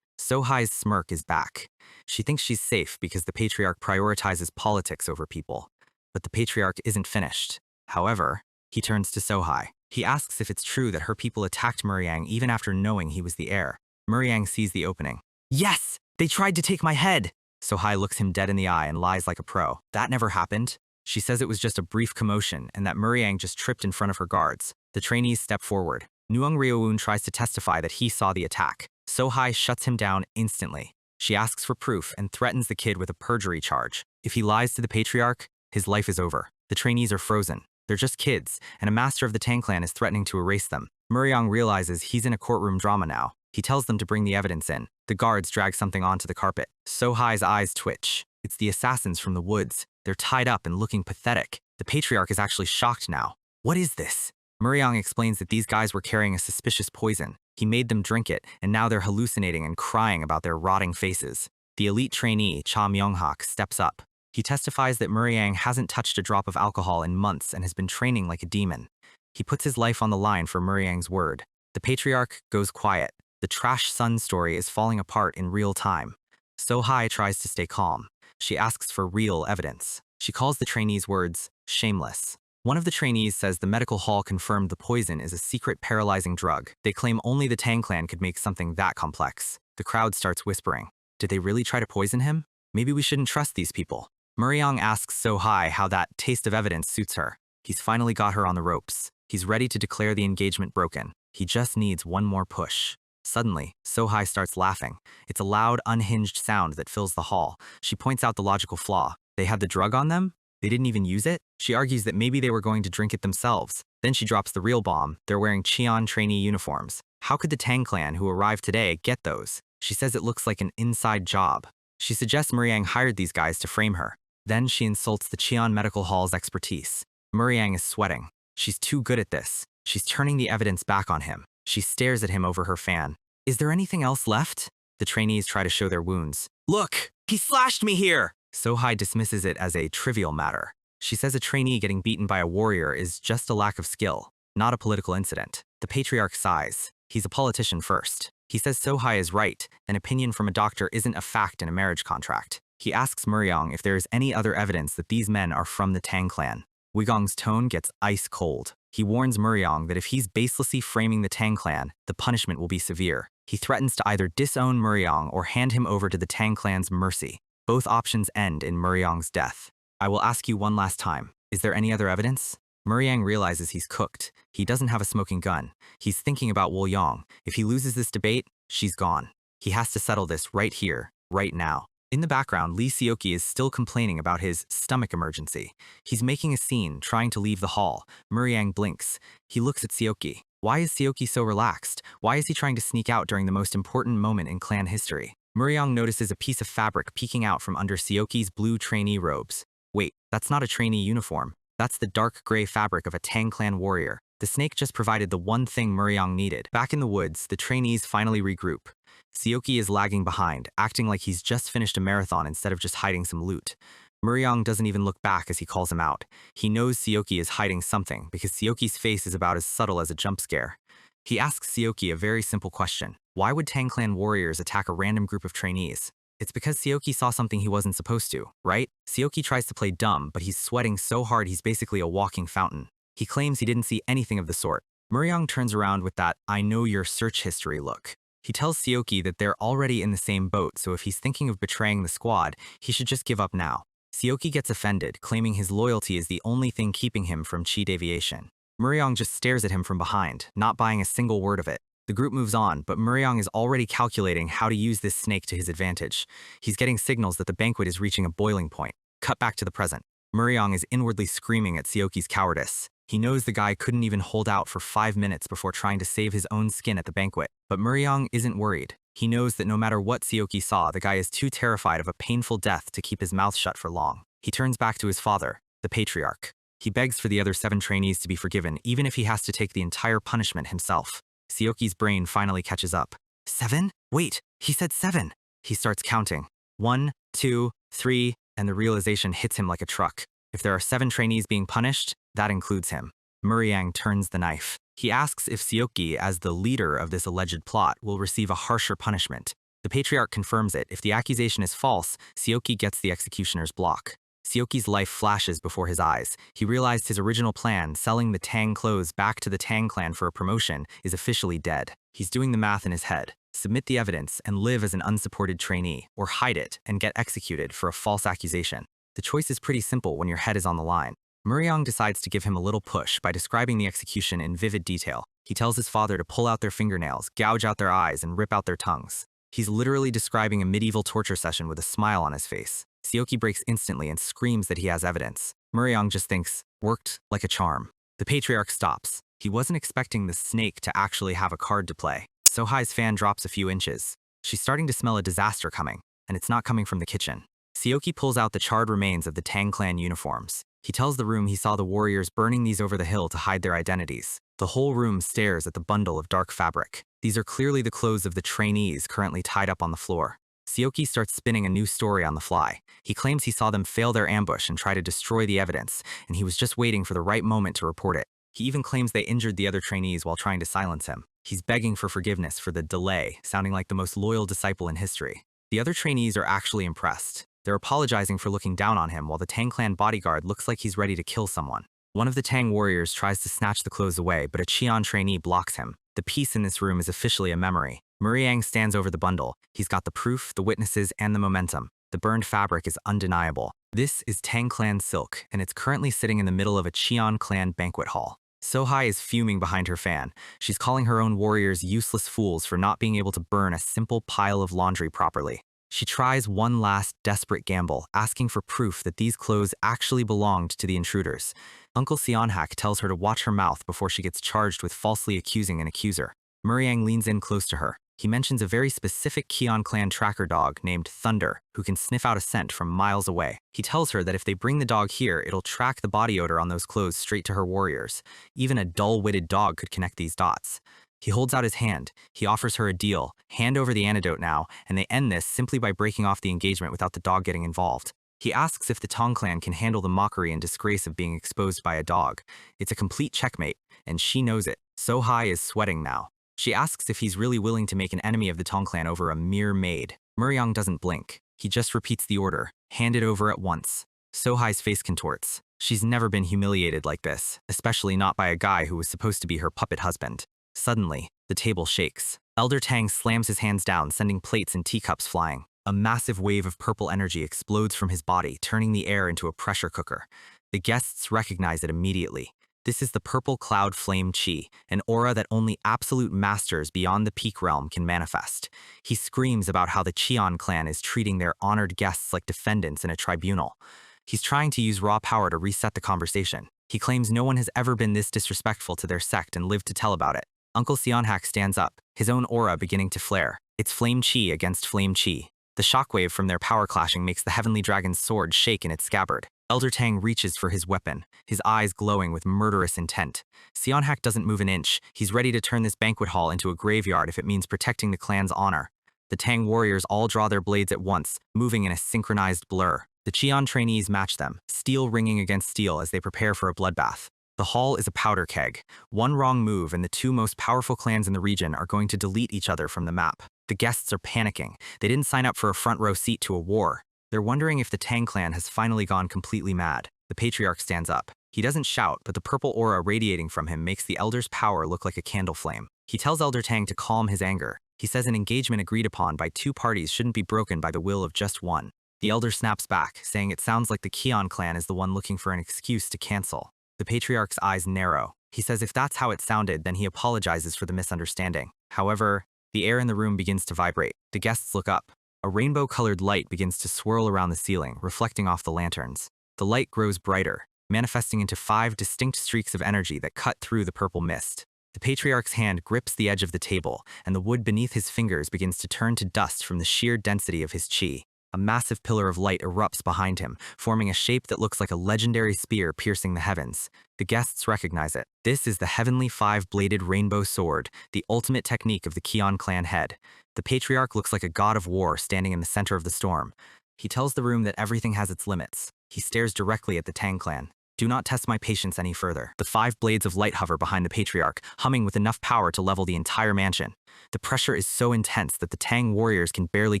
Sohai's smirk is back. She thinks she's safe because the patriarch prioritizes politics over people. But the patriarch isn't finished. However, he turns to Sohai. He asks if it's true that her people attacked Mu-ryang even after knowing he was the heir. Mu-ryang sees the opening. "Yes! They tried to take my head!" Sohai looks him dead in the eye and lies like a pro. That never happened. She says it was just a brief commotion and that Mu-ryang just tripped in front of her guards. The trainees step forward. Nuang Ryoun tries to testify that he saw the attack. Sohai shuts him down instantly. She asks for proof and threatens the kid with a perjury charge. If he lies to the patriarch, his life is over. The trainees are frozen. They're just kids, and a master of the Tang clan is threatening to erase them. Mu-ryang realizes he's in a courtroom drama now. He tells them to bring the evidence in. The guards drag something onto the carpet. So-hai's eyes twitch. It's the assassins from the woods. They're tied up and looking pathetic. The patriarch is actually shocked now. What is this? Mu-ryang explains that these guys were carrying a suspicious poison. He made them drink it, and now they're hallucinating and crying about their rotting faces. The elite trainee, Cha Myung-hak, steps up. He testifies that Mu-ryang hasn't touched a drop of alcohol in months and has been training like a demon. He puts his life on the line for Mu-ryang's word. The patriarch goes quiet. The trash son story is falling apart in real time. So-hai tries to stay calm. She asks for real evidence. She calls the trainee's words shameless. One of the trainees says the medical hall confirmed the poison is a secret paralyzing drug. They claim only the Tang clan could make something that complex. The crowd starts whispering. Did they really try to poison him? Maybe we shouldn't trust these people. Mu-ryang asks So-hai how that taste of evidence suits her. He's finally got her on the ropes. He's ready to declare the engagement broken. He just needs one more push. Suddenly, So-hai starts laughing. It's a loud, unhinged sound that fills the hall. She points out the logical flaw. They had the drug on them? They didn't even use it? She argues that maybe they were going to drink it themselves. Then she drops the real bomb. They're wearing Cheon trainee uniforms. How could the Tang clan who arrived today get those? She says it looks like an inside job. She suggests Mu-ryang hired these guys to frame her. Then she insults the Cheon Medical Hall's expertise. Mu-ryang is sweating. She's too good at this. She's turning the evidence back on him. She stares at him over her fan. Is there anything else left? The trainees try to show their wounds. Look, he slashed me here! So-hai dismisses it as a trivial matter. She says a trainee getting beaten by a warrior is just a lack of skill, not a political incident. The patriarch sighs. He's a politician first. He says So-hai is right. An opinion from a doctor isn't a fact in a marriage contract. He asks Mu-ryang if there is any other evidence that these men are from the Tang clan. Wigong's tone gets ice cold. He warns Mu-ryang that if he's baselessly framing the Tang clan, the punishment will be severe. He threatens to either disown Mu-ryang or hand him over to the Tang clan's mercy. Both options end in Mu-ryang's death. I will ask you one last time. Is there any other evidence? Mu-ryang realizes he's cooked. He doesn't have a smoking gun. He's thinking about Wo-young. If he loses this debate, she's gone. He has to settle this right here, right now. In the background, Lee Seoki is still complaining about his stomach emergency. He's making a scene, trying to leave the hall. Mu-ryang blinks. He looks at Seoki. Why is Seoki so relaxed? Why is he trying to sneak out during the most important moment in clan history? Mu-ryang notices a piece of fabric peeking out from under Seoki's blue trainee robes. Wait, that's not a trainee uniform. That's the dark gray fabric of a Tang clan warrior. The snake just provided the one thing Mu-ryang needed. Back in the woods, the trainees finally regroup. Seoki is lagging behind, acting like he's just finished a marathon instead of just hiding some loot. Mu-ryang doesn't even look back as he calls him out. He knows Seoki is hiding something because Seoki's face is about as subtle as a jump scare. He asks Seoki a very simple question. Why would Tang clan warriors attack a random group of trainees? It's because Seoki saw something he wasn't supposed to, right? Seoki tries to play dumb, but he's sweating so hard he's basically a walking fountain. He claims he didn't see anything of the sort. Mu-ryang turns around with that I know your search history look. He tells Seoki that they're already in the same boat, so if he's thinking of betraying the squad, he should just give up now. Seoki gets offended, claiming his loyalty is the only thing keeping him from chi deviation. Mu-ryang just stares at him from behind, not buying a single word of it. The group moves on, but Mu-ryang is already calculating how to use this snake to his advantage. He's getting signals that the banquet is reaching a boiling point. Cut back to the present. Mu-ryang is inwardly screaming at Seoki's cowardice. He knows the guy couldn't even hold out for 5 minutes before trying to save his own skin at the banquet. But Mu-ryang isn't worried. He knows that no matter what Seoki saw, the guy is too terrified of a painful death to keep his mouth shut for long. He turns back to his father, the patriarch. He begs for the other 7 trainees to be forgiven, even if he has to take the entire punishment himself. Seoki's brain finally catches up. 7? Wait, he said 7. He starts counting. 1, 2, 3, and the realization hits him like a truck. If there are 7 trainees being punished, that includes him. Mu-ryang turns the knife. He asks if Seoki, as the leader of this alleged plot, will receive a harsher punishment. The patriarch confirms it. If the accusation is false, Seoki gets the executioner's block. Seoki's life flashes before his eyes. He realized his original plan, selling the Tang clothes back to the Tang clan for a promotion, is officially dead. He's doing the math in his head. Submit the evidence and live as an unsupported trainee, or hide it and get executed for a false accusation. The choice is pretty simple when your head is on the line. Mu-ryang decides to give him a little push by describing the execution in vivid detail. He tells his father to pull out their fingernails, gouge out their eyes, and rip out their tongues. He's literally describing a medieval torture session with a smile on his face. Seoki breaks instantly and screams that he has evidence. Mu-ryang just thinks, worked like a charm. The patriarch stops. He wasn't expecting the snake to actually have a card to play. So-hai's fan drops a few inches. She's starting to smell a disaster coming, and it's not coming from the kitchen. Seoki pulls out the charred remains of the Tang clan uniforms. He tells the room he saw the warriors burning these over the hill to hide their identities. The whole room stares at the bundle of dark fabric. These are clearly the clothes of the trainees currently tied up on the floor. Seoki starts spinning a new story on the fly. He claims he saw them fail their ambush and try to destroy the evidence, and he was just waiting for the right moment to report it. He even claims they injured the other trainees while trying to silence him. He's begging for forgiveness for the delay, sounding like the most loyal disciple in history. The other trainees are actually impressed. They're apologizing for looking down on him while the Tang clan bodyguard looks like he's ready to kill someone. One of the Tang warriors tries to snatch the clothes away, but a Cheon trainee blocks him. The peace in this room is officially a memory. Mu-ryang stands over the bundle. He's got the proof, the witnesses, and the momentum. The burned fabric is undeniable. This is Tang clan silk, and it's currently sitting in the middle of a Cheon clan banquet hall. Sohai is fuming behind her fan. She's calling her own warriors useless fools for not being able to burn a simple pile of laundry properly. She tries one last desperate gamble, asking for proof that these clothes actually belonged to the intruders. Uncle Seonhak tells her to watch her mouth before she gets charged with falsely accusing an accuser. Mu-ryang leans in close to her. He mentions a very specific Cheon clan tracker dog named Thunder, who can sniff out a scent from miles away. He tells her that if they bring the dog here, it'll track the body odor on those clothes straight to her warriors. Even a dull-witted dog could connect these dots. He holds out his hand. He offers her a deal. Hand over the antidote now, and they end this simply by breaking off the engagement without the dog getting involved. He asks if the Tang clan can handle the mockery and disgrace of being exposed by a dog. It's a complete checkmate, and she knows it. Sohai is sweating now. She asks if he's really willing to make an enemy of the Tang clan over a mere maid. Mu-ryang doesn't blink. He just repeats the order. Hand it over at once. Sohai's face contorts. She's never been humiliated like this, especially not by a guy who was supposed to be her puppet husband. Suddenly, the table shakes. Elder Tang slams his hands down, sending plates and teacups flying. A massive wave of purple energy explodes from his body, turning the air into a pressure cooker. The guests recognize it immediately. This is the purple cloud flame chi, an aura that only absolute masters beyond the peak realm can manifest. He screams about how the Cheon clan is treating their honored guests like defendants in a tribunal. He's trying to use raw power to reset the conversation. He claims no one has ever been this disrespectful to their sect and lived to tell about it. Uncle Seonhak stands up, his own aura beginning to flare. It's flame chi against flame chi. The shockwave from their power clashing makes the heavenly dragon's sword shake in its scabbard. Elder Tang reaches for his weapon, his eyes glowing with murderous intent. Seonhak doesn't move an inch. He's ready to turn this banquet hall into a graveyard if it means protecting the clan's honor. The Tang warriors all draw their blades at once, moving in a synchronized blur. The Cheon trainees match them, steel ringing against steel as they prepare for a bloodbath. The hall is a powder keg. One wrong move and the two most powerful clans in the region are going to delete each other from the map. The guests are panicking. They didn't sign up for a front row seat to a war. They're wondering if the Tang clan has finally gone completely mad. The patriarch stands up. He doesn't shout, but the purple aura radiating from him makes the elder's power look like a candle flame. He tells Elder Tang to calm his anger. He says an engagement agreed upon by two parties shouldn't be broken by the will of just one. The elder snaps back, saying it sounds like the Cheon clan is the one looking for an excuse to cancel. The patriarch's eyes narrow. He says if that's how it sounded, then he apologizes for the misunderstanding. However, the air in the room begins to vibrate. The guests look up. A rainbow-colored light begins to swirl around the ceiling, reflecting off the lanterns. The light grows brighter, manifesting into 5 distinct streaks of energy that cut through the purple mist. The patriarch's hand grips the edge of the table, and the wood beneath his fingers begins to turn to dust from the sheer density of his chi. A massive pillar of light erupts behind him, forming a shape that looks like a legendary spear piercing the heavens. The guests recognize it. This is the heavenly 5-bladed rainbow sword, the ultimate technique of the Cheon clan head. The patriarch looks like a god of war standing in the center of the storm. He tells the room that everything has its limits. He stares directly at the Tang clan. Do not test my patience any further. The 5 blades of light hover behind the patriarch, humming with enough power to level the entire mansion. The pressure is so intense that the Tang warriors can barely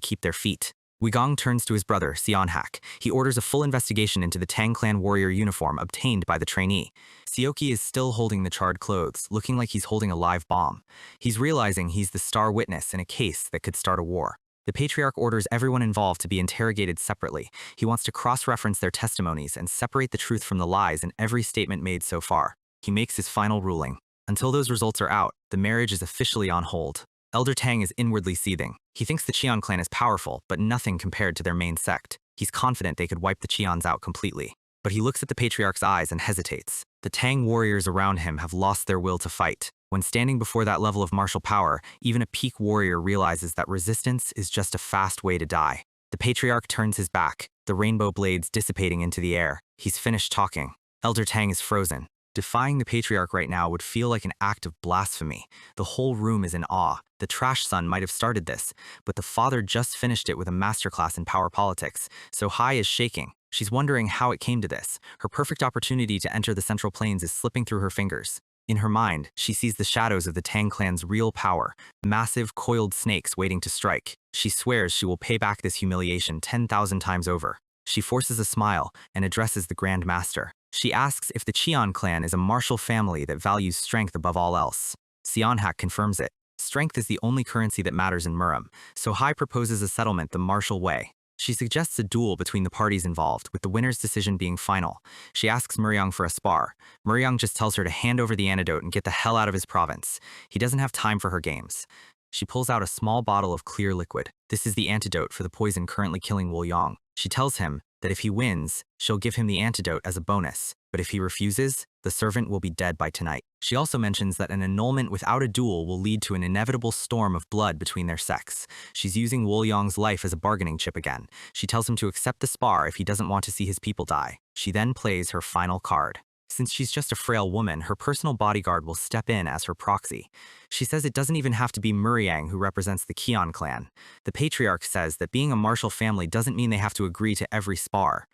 keep their feet. Wigong turns to his brother, Seonhak. He orders a full investigation into the Tang clan warrior uniform obtained by the trainee. Seoki is still holding the charred clothes, looking like he's holding a live bomb. He's realizing he's the star witness in a case that could start a war. The patriarch orders everyone involved to be interrogated separately. He wants to cross-reference their testimonies and separate the truth from the lies in every statement made so far. He makes his final ruling. Until those results are out, the marriage is officially on hold. Elder Tang is inwardly seething. He thinks the Cheon clan is powerful, but nothing compared to their main sect. He's confident they could wipe the Cheons out completely. But he looks at the patriarch's eyes and hesitates. The Tang warriors around him have lost their will to fight. When standing before that level of martial power, even a peak warrior realizes that resistance is just a fast way to die. The patriarch turns his back, the rainbow blades dissipating into the air. He's finished talking. Elder Tang is frozen. Defying the patriarch right now would feel like an act of blasphemy. The whole room is in awe. The trash son might have started this, but the father just finished it with a masterclass in power politics, so Hai is shaking. She's wondering how it came to this. Her perfect opportunity to enter the Central Plains is slipping through her fingers. In her mind, she sees the shadows of the Tang clan's real power, massive, coiled snakes waiting to strike. She swears she will pay back this humiliation 10,000 times over. She forces a smile and addresses the Grand Master. She asks if the Cheon clan is a martial family that values strength above all else. Seonhak confirms it. Strength is the only currency that matters in Muram, so Hai proposes a settlement the martial way. She suggests a duel between the parties involved, with the winner's decision being final. She asks Mu-ryang for a spar. Mu-ryang just tells her to hand over the antidote and get the hell out of his province. He doesn't have time for her games. She pulls out a small bottle of clear liquid. This is the antidote for the poison currently killing Wo-yang. She tells him that if he wins, she'll give him the antidote as a bonus, but if he refuses, the servant will be dead by tonight. She also mentions that an annulment without a duel will lead to an inevitable storm of blood between their sex. She's using Wo-yang's life as a bargaining chip again. She tells him to accept the spar if he doesn't want to see his people die. She then plays her final card. Since she's just a frail woman, her personal bodyguard will step in as her proxy. She says it doesn't even have to be Mu-ryang who represents the Cheon clan. The patriarch says that being a martial family doesn't mean they have to agree to every spar.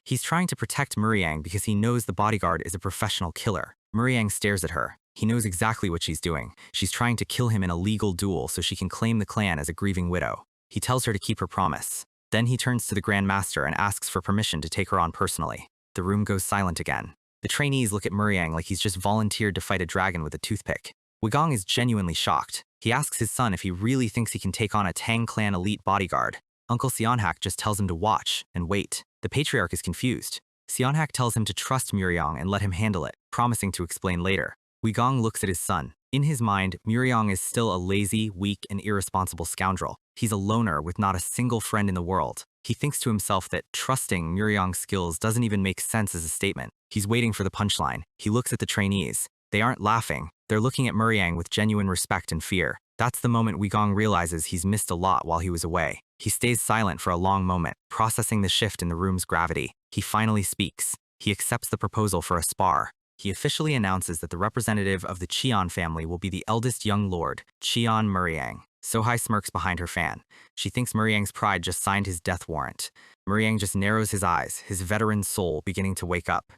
He's trying to protect Mu-ryang because he knows the bodyguard is a professional killer. Mu-ryang stares at her. He knows exactly what she's doing. She's trying to kill him in a legal duel so she can claim the clan as a grieving widow. He tells her to keep her promise. Then he turns to the Grand Master and asks for permission to take her on personally. The room goes silent again. The trainees look at Mu-ryang like he's just volunteered to fight a dragon with a toothpick. Wigong is genuinely shocked. He asks his son if he really thinks he can take on a Tang clan elite bodyguard. Uncle Seonhak just tells him to watch and wait. The patriarch is confused. Seonhak tells him to trust Mu-ryang and let him handle it, promising to explain later. Wigong looks at his son. In his mind, Mu-ryang is still a lazy, weak, and irresponsible scoundrel. He's a loner with not a single friend in the world. He thinks to himself that trusting Mu-ryang's skills doesn't even make sense as a statement. He's waiting for the punchline. He looks at the trainees. They aren't laughing. They're looking at Mu-ryang with genuine respect and fear. That's the moment Wigong realizes he's missed a lot while he was away. He stays silent for a long moment, processing the shift in the room's gravity. He finally speaks. He accepts the proposal for a spar. He officially announces that the representative of the Cheon family will be the eldest young lord, Cheon Mu-ryang. Sohai smirks behind her fan. She thinks Mu-ryang's pride just signed his death warrant. Mu-ryang just narrows his eyes, his veteran soul beginning to wake up.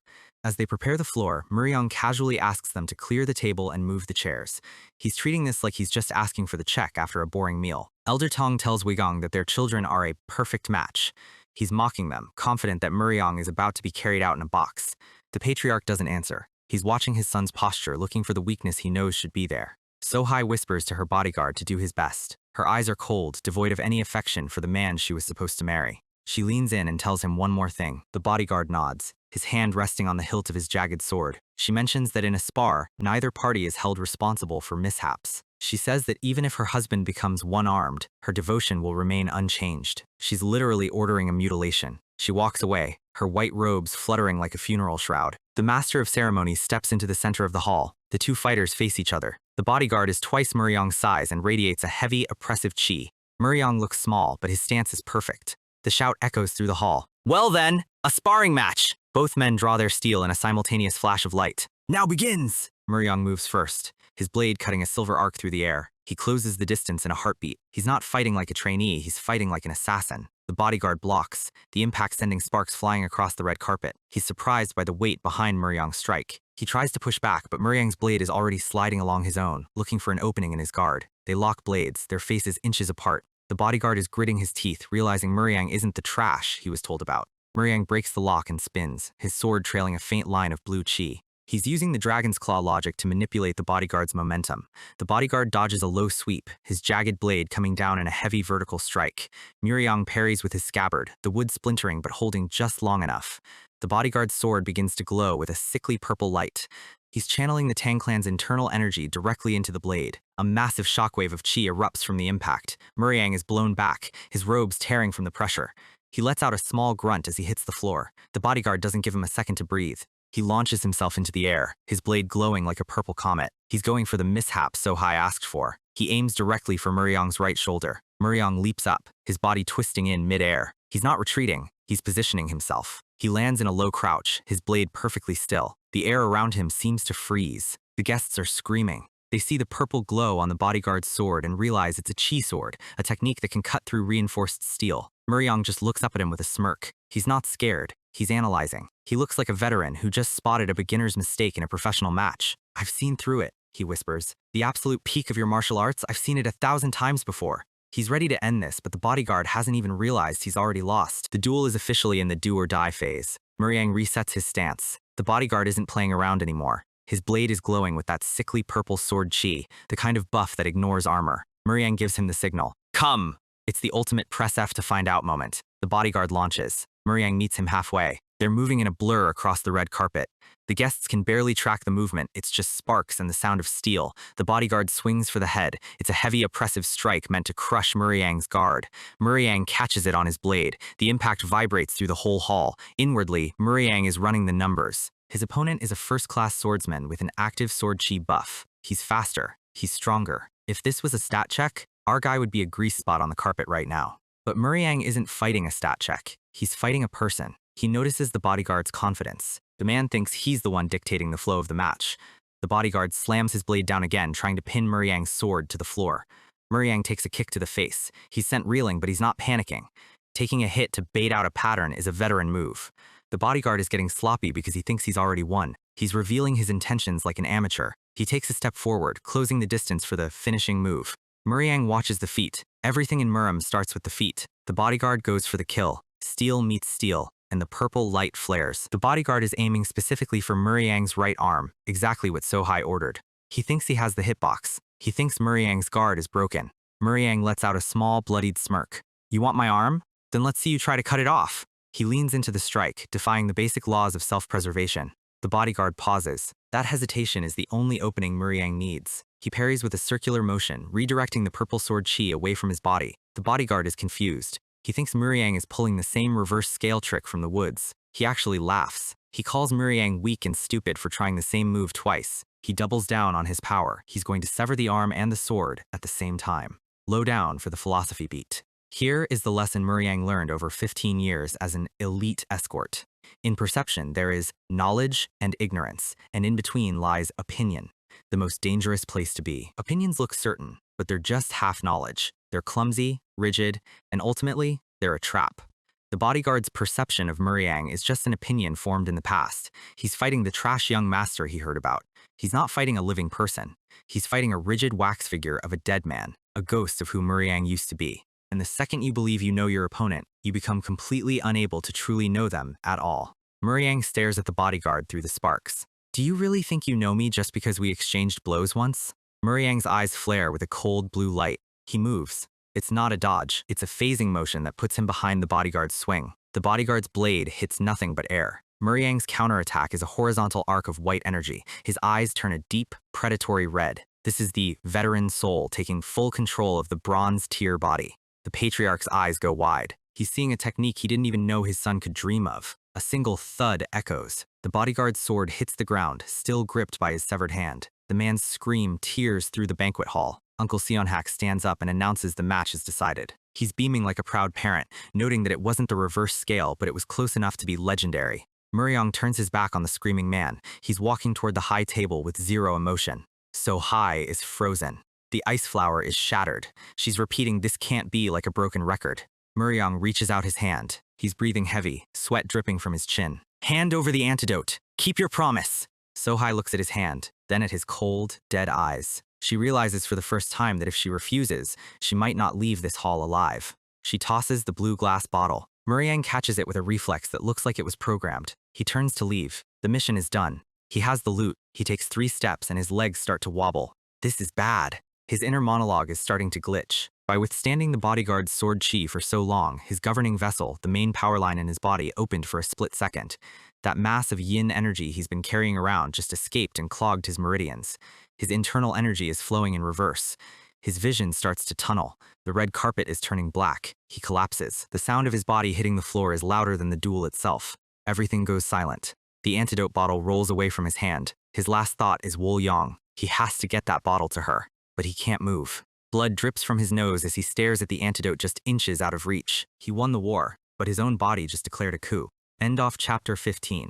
As they prepare the floor, Mu-ryang casually asks them to clear the table and move the chairs. He's treating this like he's just asking for the check after a boring meal. Elder Tong tells Wigong that their children are a perfect match. He's mocking them, confident that Mu-ryang is about to be carried out in a box. The patriarch doesn't answer. He's watching his son's posture, looking for the weakness he knows should be there. Sohai whispers to her bodyguard to do his best. Her eyes are cold, devoid of any affection for the man she was supposed to marry. She leans in and tells him one more thing. The bodyguard nods, his hand resting on the hilt of his jagged sword. She mentions that in a spar, neither party is held responsible for mishaps. She says that even if her husband becomes one-armed, her devotion will remain unchanged. She's literally ordering a mutilation. She walks away, her white robes fluttering like a funeral shroud. The master of ceremonies steps into the center of the hall. The two fighters face each other. The bodyguard is twice Mu-ryang's size and radiates a heavy, oppressive chi. Mu-ryang looks small, but his stance is perfect. The shout echoes through the hall. Well then, a sparring match! Both men draw their steel in a simultaneous flash of light. Now begins! Mu-ryang moves first, his blade cutting a silver arc through the air. He closes the distance in a heartbeat. He's not fighting like a trainee, he's fighting like an assassin. The bodyguard blocks, the impact sending sparks flying across the red carpet. He's surprised by the weight behind Mu-ryang's strike. He tries to push back, but Mu-ryang's blade is already sliding along his own, looking for an opening in his guard. They lock blades, their faces inches apart. The bodyguard is gritting his teeth, realizing Mu-ryang isn't the trash he was told about. Mu-ryang breaks the lock and spins, his sword trailing a faint line of blue chi. He's using the dragon's claw logic to manipulate the bodyguard's momentum. The bodyguard dodges a low sweep, his jagged blade coming down in a heavy vertical strike. Mu-ryang parries with his scabbard, the wood splintering but holding just long enough. The bodyguard's sword begins to glow with a sickly purple light. He's channeling the Tang clan's internal energy directly into the blade. A massive shockwave of chi erupts from the impact. Mu-ryang is blown back, his robes tearing from the pressure. He lets out a small grunt as he hits the floor. The bodyguard doesn't give him a second to breathe. He launches himself into the air, his blade glowing like a purple comet. He's going for the mishap So-hai asked for. He aims directly for Mu-ryang's right shoulder. Mu-ryang leaps up, his body twisting in mid-air. He's not retreating, he's positioning himself. He lands in a low crouch, his blade perfectly still. The air around him seems to freeze. The guests are screaming. They see the purple glow on the bodyguard's sword and realize it's a chi sword, a technique that can cut through reinforced steel. Mu-ryang just looks up at him with a smirk. He's not scared. He's analyzing. He looks like a veteran who just spotted a beginner's mistake in a professional match. "I've seen through it," he whispers. "The absolute peak of your martial arts, I've seen it 1,000 times before." He's ready to end this, but the bodyguard hasn't even realized he's already lost. The duel is officially in the do or die phase. Mu-ryang resets his stance. The bodyguard isn't playing around anymore. His blade is glowing with that sickly purple sword chi, the kind of buff that ignores armor. Mu-ryang gives him the signal. "Come!" It's the ultimate press F to find out moment. The bodyguard launches. Mu-ryang meets him halfway. They're moving in a blur across the red carpet. The guests can barely track the movement. It's just sparks and the sound of steel. The bodyguard swings for the head. It's a heavy, oppressive strike meant to crush Mu-ryang's guard. Mu-ryang catches it on his blade. The impact vibrates through the whole hall. Inwardly, Mu-ryang is running the numbers. His opponent is a first-class swordsman with an active sword chi buff. He's faster. He's stronger. If this was a stat check, our guy would be a grease spot on the carpet right now. But Mu-ryang isn't fighting a stat check. He's fighting a person. He notices the bodyguard's confidence. The man thinks he's the one dictating the flow of the match. The bodyguard slams his blade down again, trying to pin Mu-ryang's sword to the floor. Mu-ryang takes a kick to the face. He's sent reeling, but he's not panicking. Taking a hit to bait out a pattern is a veteran move. The bodyguard is getting sloppy because he thinks he's already won. He's revealing his intentions like an amateur. He takes a step forward, closing the distance for the finishing move. Mu-ryang watches the feet. Everything in Muram starts with the feet. The bodyguard goes for the kill. Steel meets steel, and the purple light flares. The bodyguard is aiming specifically for Mu-ryang's right arm, exactly what So-hai ordered. He thinks he has the hitbox. He thinks Mu-ryang's guard is broken. Mu-ryang lets out a small, bloodied smirk. "You want my arm? Then let's see you try to cut it off." He leans into the strike, defying the basic laws of self-preservation. The bodyguard pauses. That hesitation is the only opening Mu-ryang needs. He parries with a circular motion, redirecting the purple sword chi away from his body. The bodyguard is confused. He thinks Mu-ryang is pulling the same reverse scale trick from the woods. He actually laughs. He calls Mu-ryang weak and stupid for trying the same move twice. He doubles down on his power. He's going to sever the arm and the sword at the same time. Low down for the philosophy beat. Here is the lesson Mu-ryang learned over 15 years as an elite escort. In perception, there is knowledge and ignorance, and in between lies opinion, the most dangerous place to be. Opinions look certain, but they're just half knowledge. They're clumsy, rigid, and ultimately, they're a trap. The bodyguard's perception of Mu-ryang is just an opinion formed in the past. He's fighting the trash young master he heard about. He's not fighting a living person. He's fighting a rigid wax figure of a dead man, a ghost of who Mu-ryang used to be. And the second you believe you know your opponent, you become completely unable to truly know them at all. Mu-ryang stares at the bodyguard through the sparks. "Do you really think you know me just because we exchanged blows once?" Mu-ryang's eyes flare with a cold blue light. He moves. It's not a dodge. It's a phasing motion that puts him behind the bodyguard's swing. The bodyguard's blade hits nothing but air. Mu-ryang's counterattack is a horizontal arc of white energy. His eyes turn a deep, predatory red. This is the veteran soul taking full control of the bronze tier body. The patriarch's eyes go wide. He's seeing a technique he didn't even know his son could dream of. A single thud echoes. The bodyguard's sword hits the ground, still gripped by his severed hand. The man's scream tears through the banquet hall. Uncle Seonhak stands up and announces the match is decided. He's beaming like a proud parent, noting that it wasn't the reverse scale, but it was close enough to be legendary. Mu-ryang turns his back on the screaming man. He's walking toward the high table with zero emotion. So-hai is frozen. The ice flower is shattered. She's repeating, "This can't be," like a broken record. Mu-ryang reaches out his hand. He's breathing heavy, sweat dripping from his chin. "Hand over the antidote. Keep your promise." So-hai looks at his hand, then at his cold, dead eyes. She realizes for the first time that if she refuses, she might not leave this hall alive. She tosses the blue glass bottle. Mu-ryang catches it with a reflex that looks like it was programmed. He turns to leave. The mission is done. He has the loot. He takes 3 steps and his legs start to wobble. This is bad. His inner monologue is starting to glitch. By withstanding the bodyguard's sword chi for so long, his governing vessel, the main power line in his body, opened for a split second. That mass of yin energy he's been carrying around just escaped and clogged his meridians. His internal energy is flowing in reverse. His vision starts to tunnel. The red carpet is turning black. He collapses. The sound of his body hitting the floor is louder than the duel itself. Everything goes silent. The antidote bottle rolls away from his hand. His last thought is Wol Yong. He has to get that bottle to her, but he can't move. Blood drips from his nose as he stares at the antidote just inches out of reach. He won the war, but his own body just declared a coup. End of chapter 15.